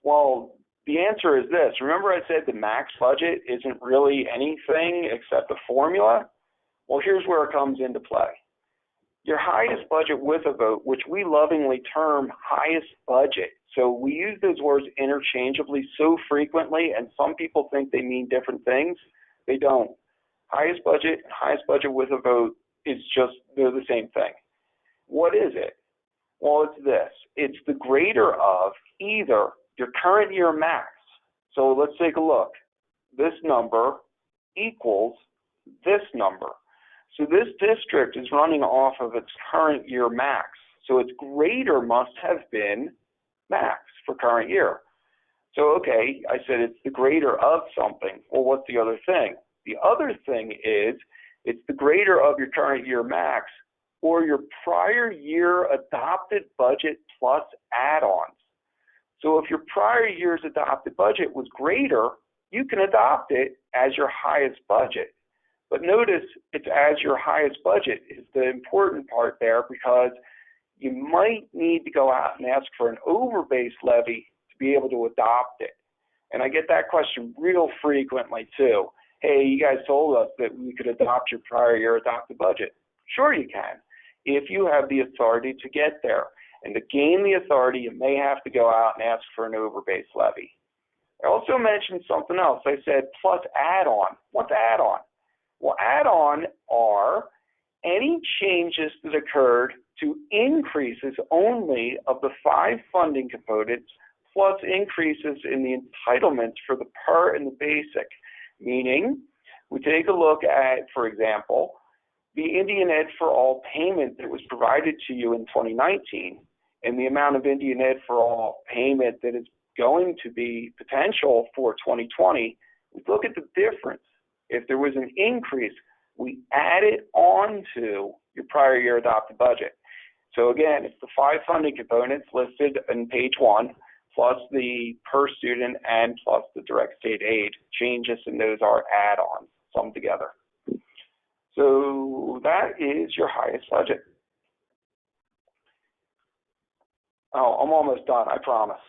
Speaker 2: Well, the answer is this. Remember I said the max budget isn't really anything except a formula? Well, here's where it comes into play. Your highest budget with a vote, which we lovingly term highest budget. So we use those words interchangeably so frequently, and some people think they mean different things. They don't. Highest budget and highest budget with a vote is they're the same thing. What is it? Well, it's this. It's the greater of either your current year max. So let's take a look. This number equals this number. So this district is running off of its current year max. So its greater must have been max for current year. So, okay, I said it's the greater of something. Well, what's the other thing? The other thing is It's the greater of your current year max or your prior year adopted budget plus add-ons. So if your prior year's adopted budget was greater, you can adopt it as your highest budget. But notice it's as your highest budget is the important part there, because you might need to go out and ask for an over-base levy to be able to adopt it. And I get that question real frequently too. Hey, you guys told us that we could adopt your prior year adopted budget. Sure you can, if you have the authority to get there. And to gain the authority, you may have to go out and ask for an over-base levy. I also mentioned something else. I said plus add-on. What's add-on? Well, add-on are any changes that occurred to increases only of the 5 funding components plus increases in the entitlements for the PER and the basic. Meaning, we take a look at, for example, the Indian Ed for All payment that was provided to you in 2019 and the amount of Indian Ed for All payment that is going to be potential for 2020, we look at the difference. If there was an increase, we add it on to your prior year adopted budget. So again, it's the 5 funding components listed in page 1, plus the per student and plus the direct state aid. Changes in those are add-ons, summed together. So that is your highest budget. Oh, I'm almost done, I promise.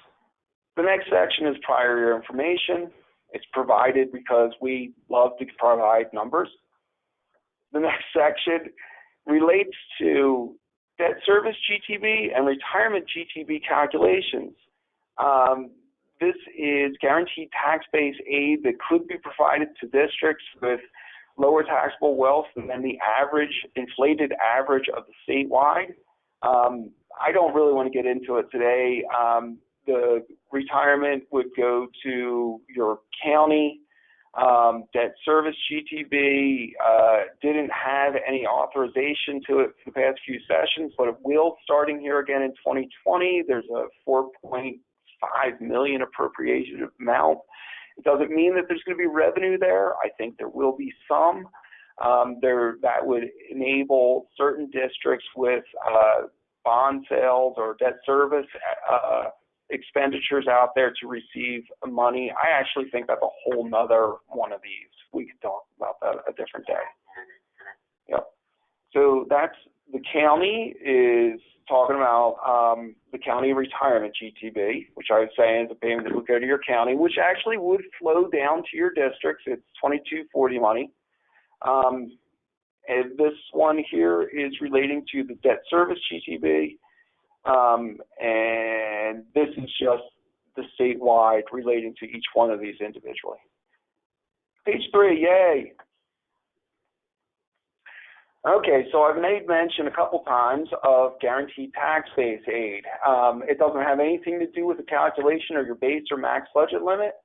Speaker 2: The next section is prior year information. It's provided because we love to provide numbers. The next section relates to debt service GTB and retirement GTB calculations. This is guaranteed tax-base aid that could be provided to districts with lower taxable wealth than the average, inflated average of the statewide. I don't really want to get into it today. The retirement would go to your county. Debt service GTB didn't have any authorization to it for the past few sessions, but it will starting here again in 2020. There's a $4.5 million appropriation amount. It doesn't mean that there's going to be revenue there. I think there will be some. That would enable certain districts with bond sales or debt service expenditures out there to receive money. I actually think that's a whole nother one of these. We could talk about that a different day. Yep. So that's the county is talking about the county retirement GTB, which I was saying is a payment that would go to your county, which actually would flow down to your districts. It's 2240 money. And this one here is relating to the debt service GTB. And this is just the statewide relating to each one of these individually. Page 3, yay. Okay, so I've made mention a couple times of guaranteed tax-base aid. It doesn't have anything to do with the calculation of your base or max budget limit,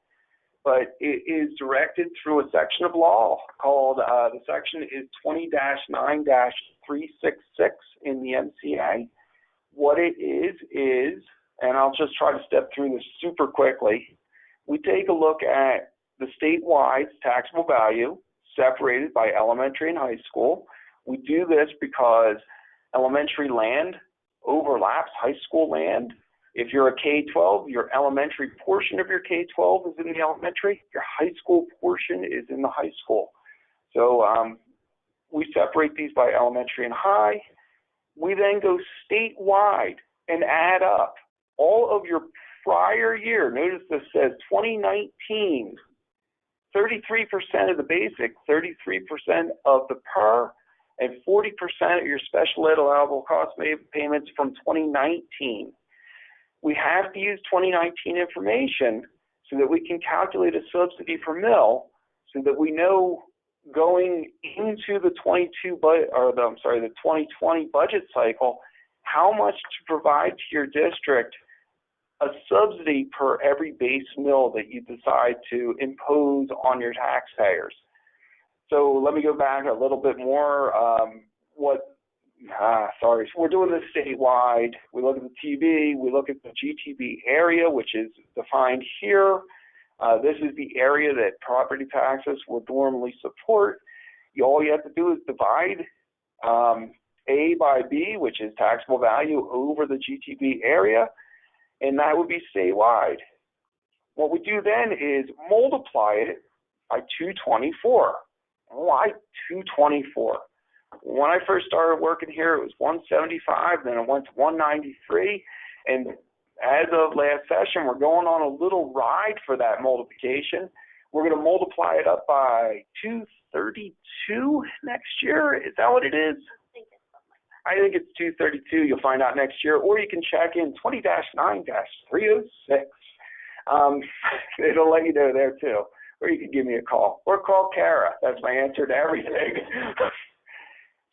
Speaker 2: but it is directed through a section of law called, the section is 20-9-366 in the MCA. What it is, and I'll just try to step through this super quickly, we take a look at the statewide taxable value separated by elementary and high school. We do this because elementary land overlaps high school land. If you're a K-12, your elementary portion of your K-12 is in the elementary. Your high school portion is in the high school. So we separate these by elementary and high. We then go statewide and add up all of your prior year. Notice this says 2019, 33% of the basic, 33% of the PER, and 40% of your special ed allowable cost payments from 2019. We have to use 2019 information so that we can calculate a subsidy per mill, so that we know going into the 2020 budget cycle, how much to provide to your district a subsidy per every base mill that you decide to impose on your taxpayers. So let me go back a little bit more. So we're doing this statewide. We look at the TB, we look at the GTB area, which is defined here. This is the area that property taxes would normally support. All you have to do is divide A by B, which is taxable value over the GTB area, and that would be statewide. What we do then is multiply it by 224. Why 224? When I first started working here, it was 175, then it went to 193, and as of last session, we're going on a little ride for that multiplication. We're going to multiply it up by 232 next year. Is that what it is? I think it's 232. You'll find out next year, or you can check in 20-9-306. It'll let you know there too. Or you can give me a call, or call Kara. That's my answer to everything.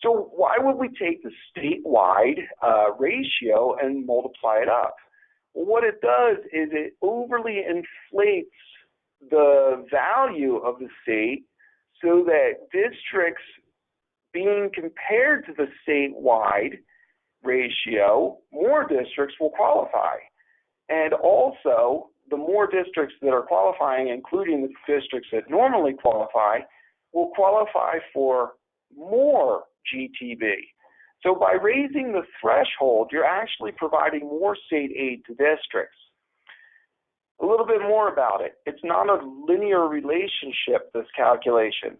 Speaker 2: So why would we take the statewide ratio and multiply it up? Well, what it does is it overly inflates the value of the state so that districts being compared to the statewide ratio, more districts will qualify. And also, the more districts that are qualifying, including the districts that normally qualify, will qualify for more GTB. So by raising the threshold, you're actually providing more state aid to districts. A little bit more about it. It's not a linear relationship, this calculation.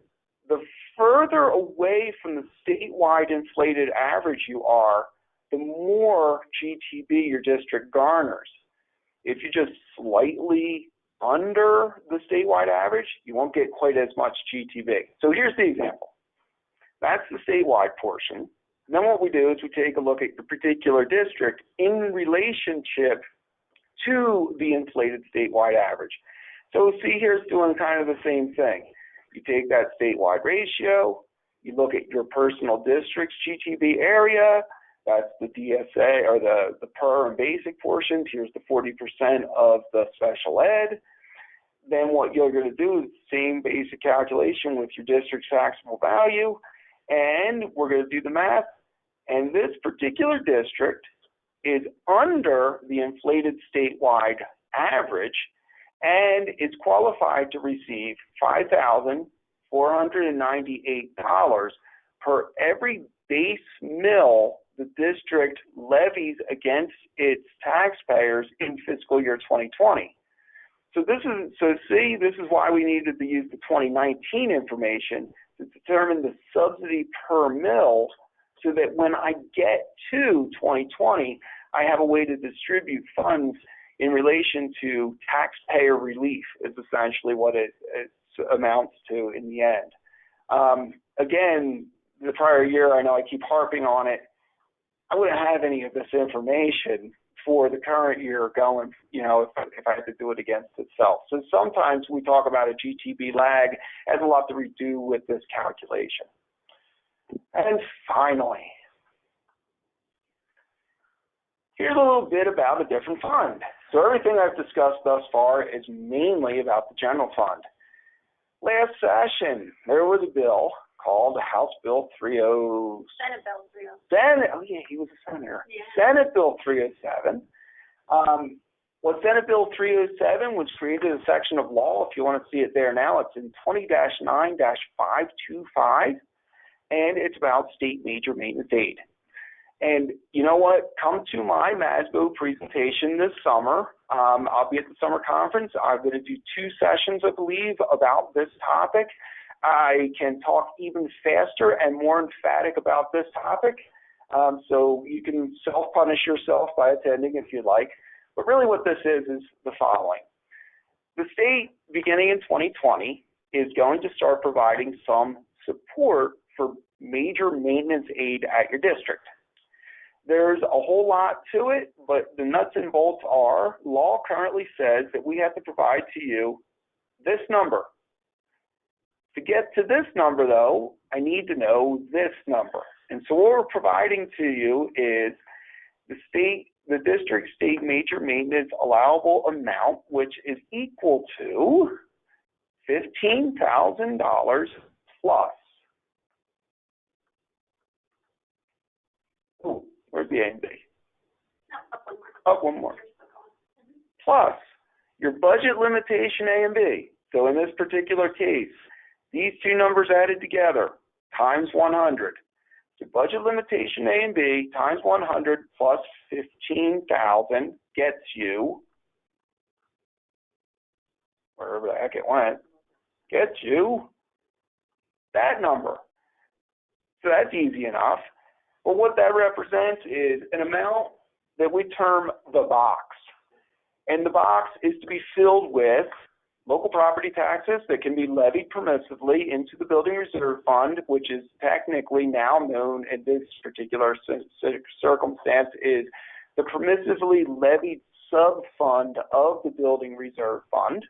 Speaker 2: The further away from the statewide inflated average you are, the more GTB your district garners. If you're just slightly under the statewide average, you won't get quite as much GTB. So here's the example. That's the statewide portion. And then what we do is we take a look at the particular district in relationship to the inflated statewide average. So see here it's doing kind of the same thing. You take that statewide ratio, you look at your personal district's GTB area, that's the DSA or the per and basic portions. Here's the 40% of the special ed. Then what you're going to do is the same basic calculation with your district's taxable value, and we're going to do the math. And this particular district is under the inflated statewide average and is qualified to receive $5,498 per every base mill the district levies against its taxpayers in fiscal year 2020. So this is why we needed to use the 2019 information to determine the subsidy per mill, so that when I get to 2020, I have a way to distribute funds in relation to taxpayer relief is essentially what it amounts to in the end. Again, the prior year, I know I keep harping on it, I wouldn't have any of this information for the current year going, if I had to do it against itself. So sometimes we talk about a GTB lag, has a lot to do with this calculation. And finally, here's a little bit about a different fund. So everything I've discussed thus far is mainly about the general fund. Last session, there was a bill called House Bill 30.
Speaker 3: Senate Bill 307.
Speaker 2: Senate, oh yeah, he was a senator.
Speaker 3: Yeah.
Speaker 2: Senate Bill 307. What Senate Bill 307 was created a section of law. If you want to see it there now, it's in 20-9-525, and it's about state major maintenance aid. And you know what? Come to my MASBO presentation this summer. I'll be at the summer conference. I'm going to do 2 sessions, I believe, about this topic. I can talk even faster and more emphatic about this topic. So you can self-punish yourself by attending if you'd like. But really what this is the following. The state, beginning in 2020, is going to start providing some support for major maintenance aid at your district. There's a whole lot to it, but the nuts and bolts are, law currently says that we have to provide to you this number. To get to this number, though, I need to know this number. And so what we're providing to you is the district state major maintenance allowable amount, which is equal to $15,000 plus. Oh, where's the A and B?
Speaker 3: No, up one more.
Speaker 2: Up one more. Plus your budget limitation A and B. So in this particular case, these two numbers added together, times 100. So budget limitation A and B times 100 plus 15,000 gets you, wherever the heck it went, gets you that number. So that's easy enough. But what that represents is an amount that we term the box. And the box is to be filled with local property taxes that can be levied permissively into the Building Reserve Fund, which is technically now known in this particular circumstance is the permissively levied sub-fund of the Building Reserve Fund.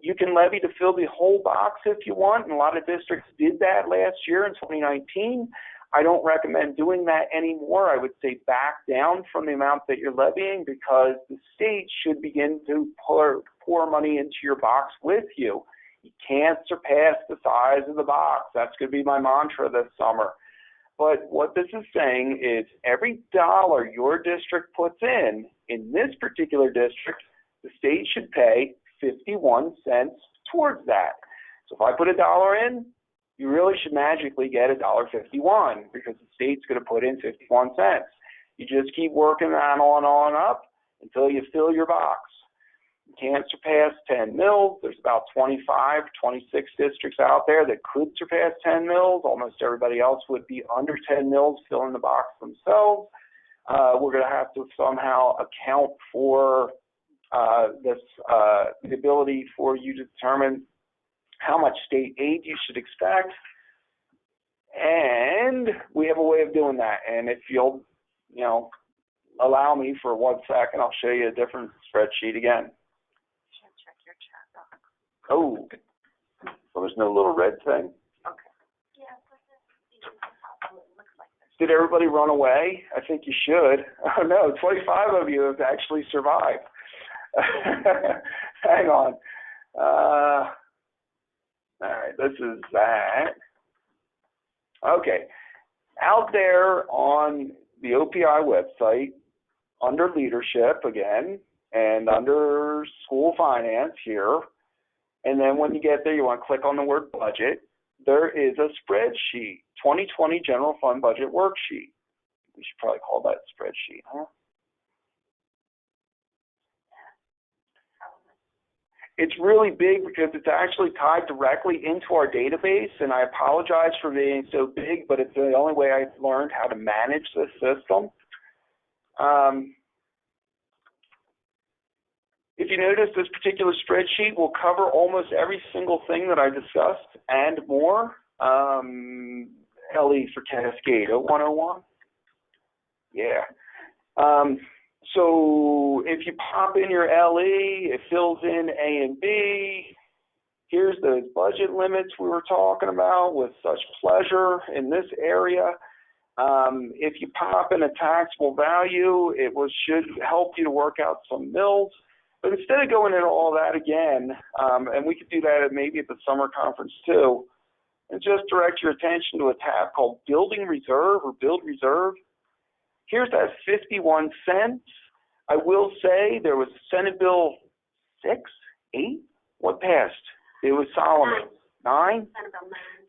Speaker 2: You can levy to fill the whole box if you want, and a lot of districts did that last year in 2019. I don't recommend doing that anymore. I would say back down from the amount that you're levying because the state should begin to pour money into your box with you. You can't surpass the size of the box. That's going to be my mantra this summer. But what this is saying is every dollar your district puts in this particular district, the state should pay 51 cents towards that. So if I put $1 in, you really should magically get $1.51 because the state's going to put in 51 cents. You just keep working that on up until you fill your box. You can't surpass 10 mills. There's about 25, 26 districts out there that could surpass 10 mills. Almost everybody else would be under 10 mills filling the box themselves. We're going to have to somehow account for the ability for you to determine how much state aid you should expect, and we have a way of doing that. And if you'll, allow me for 1 second, I'll show you a different spreadsheet again.
Speaker 3: Check your chat box.
Speaker 2: Oh, well, there's no little red thing.
Speaker 3: Okay. Yeah, it looks like this.
Speaker 2: Did everybody run away? I think you should. Oh no, 25 of you have actually survived. Hang on. All right, this is that. Okay, out there on the OPI website, under leadership again, and under school finance here, and then when you get there, you want to click on the word budget. There is a spreadsheet, 2020 General Fund Budget Worksheet. We should probably call that spreadsheet, huh? It's really big because it's actually tied directly into our database, and I apologize for being so big, but it's the only way I've learned how to manage this system. If you notice, this particular spreadsheet will cover almost every single thing that I discussed and more. LE for Cascade 101. Yeah. So if you pop in your LE, it fills in A and B. Here's those budget limits we were talking about with such pleasure in this area. If you pop in a taxable value, should help you to work out some mills. But instead of going into all that again, and we could do that maybe at the summer conference too, and just direct your attention to a tab called Building Reserve or Build Reserve. Here's that 51 cents. I will say there was Senate Bill 6, 8? What passed? It was Solomon. 9?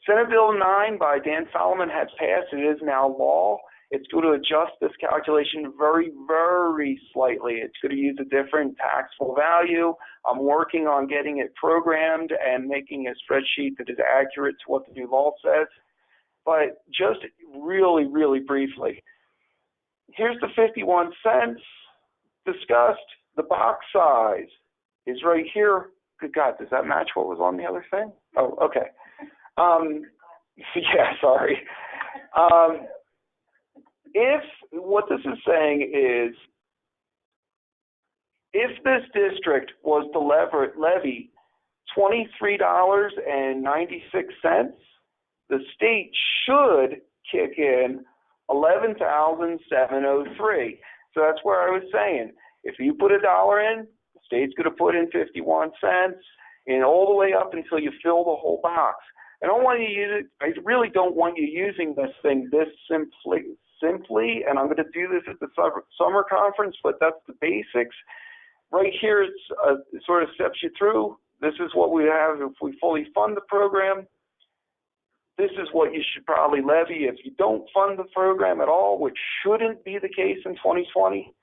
Speaker 2: Senate Bill 9 by Dan Solomon has passed. It is now law. It's going to adjust this calculation very, very slightly. It's going to use a different taxable value. I'm working on getting it programmed and making a spreadsheet that is accurate to what the new law says. But just really, really briefly, here's the 51 cents discussed. The box size is right here. Good God, does that match what was on the other thing? Oh, okay. Yeah, sorry. If what this is saying is, if this district was to levy $23.96, the state should kick in $11,703. So that's where I was saying, if you put $1 in, the state's going to put in 51 cents, and all the way up until you fill the whole box. I don't want you to use it. I really don't want you using this thing this simply, and I'm going to do this at the summer conference, but that's the basics. Right here, it sort of steps you through. This is what we have if we fully fund the program. this is what you should probably levy if you don't fund the program at all, which shouldn't be the case in 2020.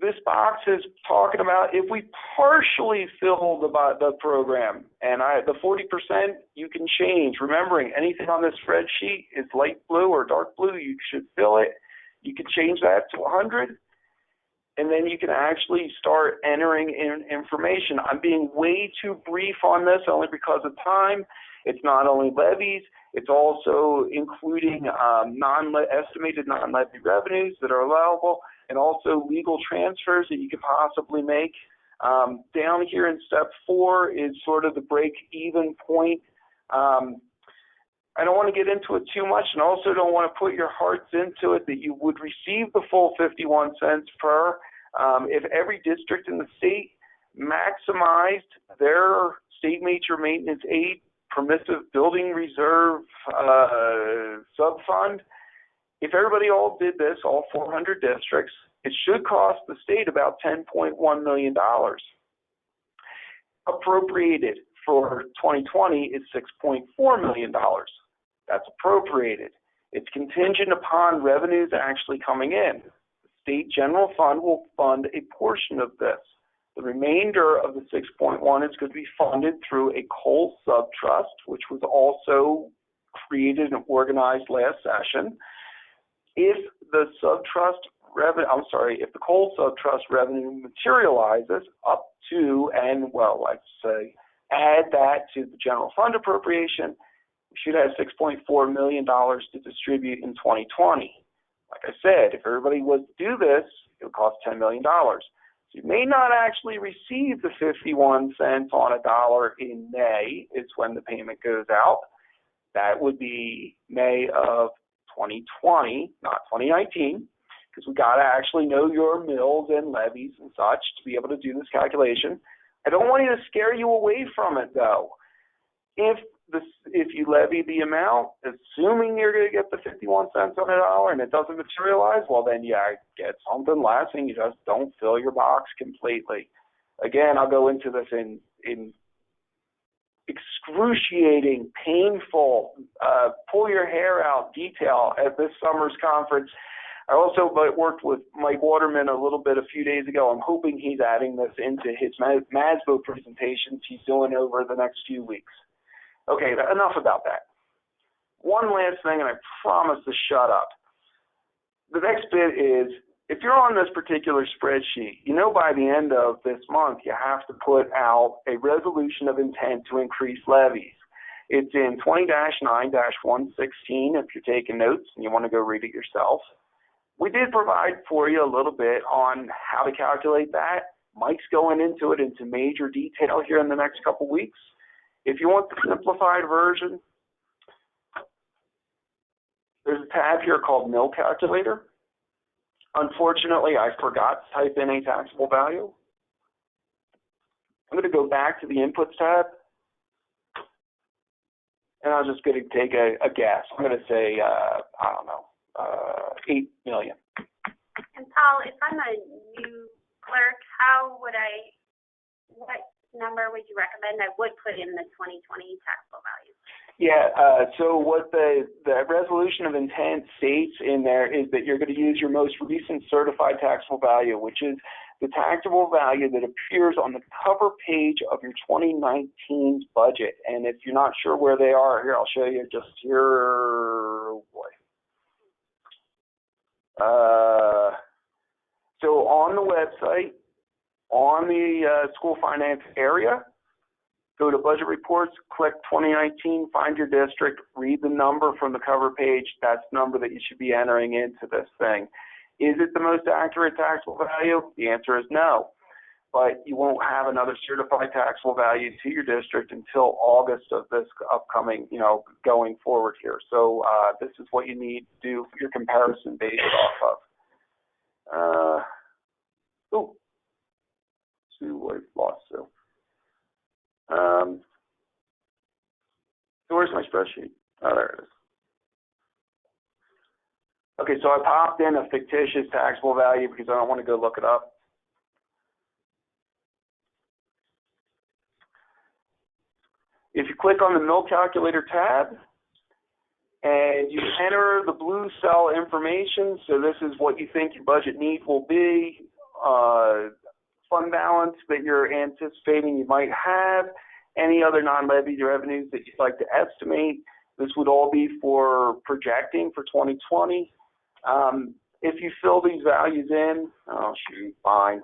Speaker 2: This box is talking about if we partially fill the program, and the 40% you can change. Remembering anything on this spreadsheet is light blue or dark blue, you should fill it. You can change that to 100, and then you can actually start entering in information. I'm being way too brief on this only because of time. It's not only levies, it's also including estimated non-levy revenues that are allowable, and also legal transfers that you could possibly make. Down here in step 4 is sort of the break-even point. I don't want to get into it too much, and also don't want to put your hearts into it that you would receive the full 51 cents per if every district in the state maximized their state major maintenance aid permissive building reserve subfund. If everybody all did this, all 400 districts, it should cost the state about $10.1 million. Appropriated for 2020 is $6.4 million. That's appropriated. It's contingent upon revenues actually coming in. The state general fund will fund a portion of this. The remainder of the 6.1 is going to be funded through a coal subtrust, which was also created and organized last session. If the if the coal subtrust revenue materializes up to, and well, let's say, add that to the general fund appropriation, we should have $6.4 million to distribute in 2020. Like I said, if everybody was to do this, it would cost $10 million. So you may not actually receive the 51 cents on a dollar in May. It's when the payment goes out. That would be May of 2020, not 2019, because we got to actually know your mills and levies and such to be able to do this calculation. I don't want you to scare you away from it, though. If you levy the amount, assuming you're going to get the 51 cents on a dollar and it doesn't materialize, well, then you get something less and you just don't fill your box completely. Again, I'll go into this in excruciating, painful, pull your hair out detail at this summer's conference. I also worked with Mike Waterman a little bit a few days ago. I'm hoping he's adding this into his MASBO presentations he's doing over the next few weeks. Okay, enough about that. One last thing, and I promise to shut up. The next bit is, if you're on this particular spreadsheet, you know by the end of this month you have to put out a resolution of intent to increase levies. It's in 20-9-116 if you're taking notes and you want to go read it yourself. We did provide for you a little bit on how to calculate that. Mike's going into it into major detail here in the next couple weeks. If you want the simplified version, there's a tab here called Mill Calculator. Unfortunately, I forgot to type in a taxable value. I'm going to go back to the Inputs tab, and I'm just going to take a guess. I'm going to say, I don't know, 8 million.
Speaker 3: And Paul, if I'm a new clerk, what number would you recommend I would put in the 2020 taxable value?
Speaker 2: Yeah, so what the resolution of intent states in there is that you're going to use your most recent certified taxable value, which is the taxable value that appears on the cover page of your 2019 budget. And if you're not sure where they are, here, I'll show you just here. Oh boy. So on the website, on the school finance area, go to budget reports, click 2019, find your district, read the number from the cover page. That's the number that you should be entering into this thing. Is it the most accurate taxable value? The answer is no. But you won't have another certified taxable value to your district until August of this upcoming, going forward here. So this is what you need to do your comparison based off of. I've lost Sue. So where's my spreadsheet? Oh, there it is. Okay, so I popped in a fictitious taxable value because I don't want to go look it up. If you click click on the Mill Calculator tab, and you enter the blue cell information. So this is what you think your budget need will be, fund balance that you're anticipating you might have, any other non-levied revenues that you'd like to estimate. This would all be for projecting for 2020. If you fill these values in, oh shoot, fine.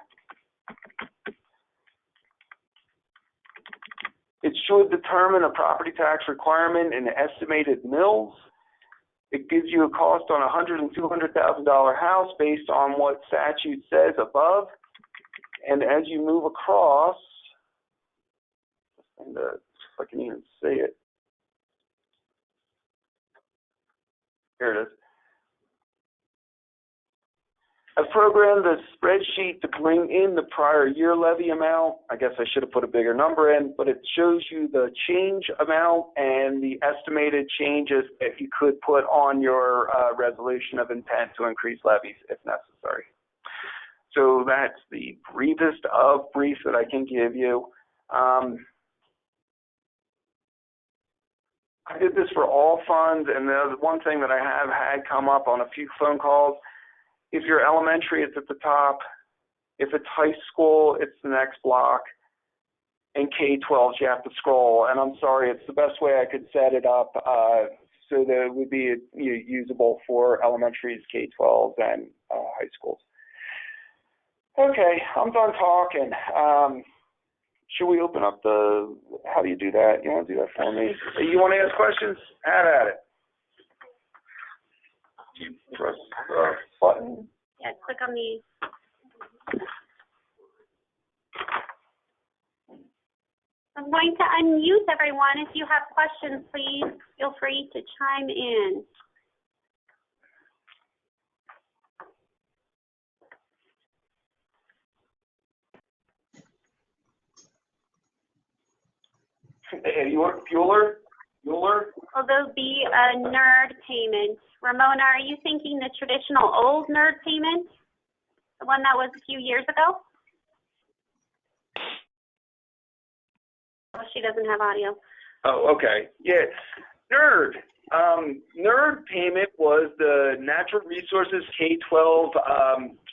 Speaker 2: It should determine a property tax requirement in estimated mills. It gives you a cost on a $100,000 and $200,000 house based on what statute says above. And as you move across, and if I can even say it, here it is. I've programmed the spreadsheet to bring in the prior year levy amount. I guess I should have put a bigger number in, but it shows you the change amount and the estimated changes that you could put on your resolution of intent to increase levies if necessary. So that's the briefest of briefs that I can give you. I did this for all funds, and the one thing that I have had come up on a few phone calls, if you're elementary, it's at the top. If it's high school, it's the next block. And K-12, you have to scroll. And I'm sorry, it's the best way I could set it up so that it would be usable for elementaries, K-12, and high schools. Okay, I'm done talking. Should we open up the, how do you do that? You want to do that for me? You want to ask questions? Have at it. You press the button.
Speaker 3: Yeah, click on the. I'm going to unmute everyone. If you have questions, please feel free to chime in.
Speaker 2: Bueller?
Speaker 3: Will there be a NERD payment? Ramona, are you thinking the traditional old NERD payment? The one that was a few years ago? Oh, she doesn't have audio.
Speaker 2: Oh, okay. Yeah. NERD. NERD payment was the Natural Resources K-12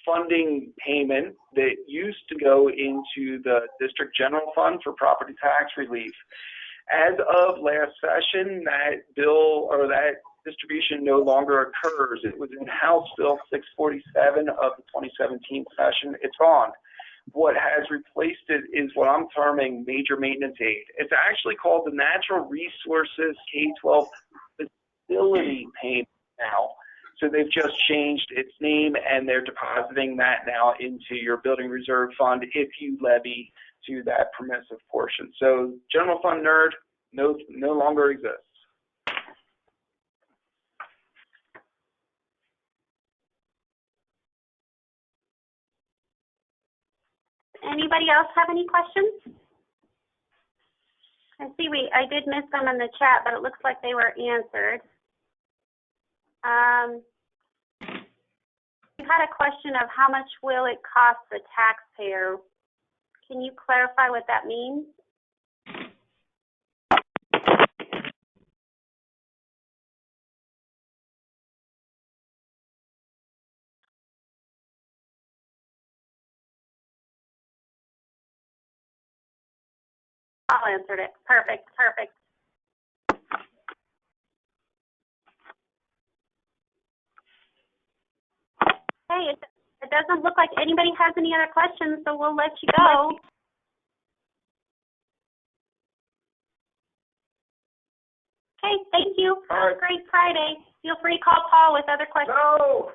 Speaker 2: funding payment that used to go into the District General Fund for property tax relief. As of last session, that bill or that distribution no longer occurs. It was in House Bill 647 of the 2017 session. It's gone. What has replaced it is what I'm terming major maintenance aid. It's actually called the Natural Resources K-12 Facility Payment now. So they've just changed its name, and they're depositing that now into your building reserve fund if you levy to that permissive portion. So general fund NERD no longer exists.
Speaker 3: Anybody else have any questions? I see I did miss them in the chat, but it looks like they were answered. We had a question of how much will it cost the taxpayer. Can you clarify what that means? I'll answer it. Perfect. Hey, it doesn't look like anybody has any other questions, so we'll let you go. Okay, thank you. Have a great Friday. Feel free to call Paul with other questions.
Speaker 2: No!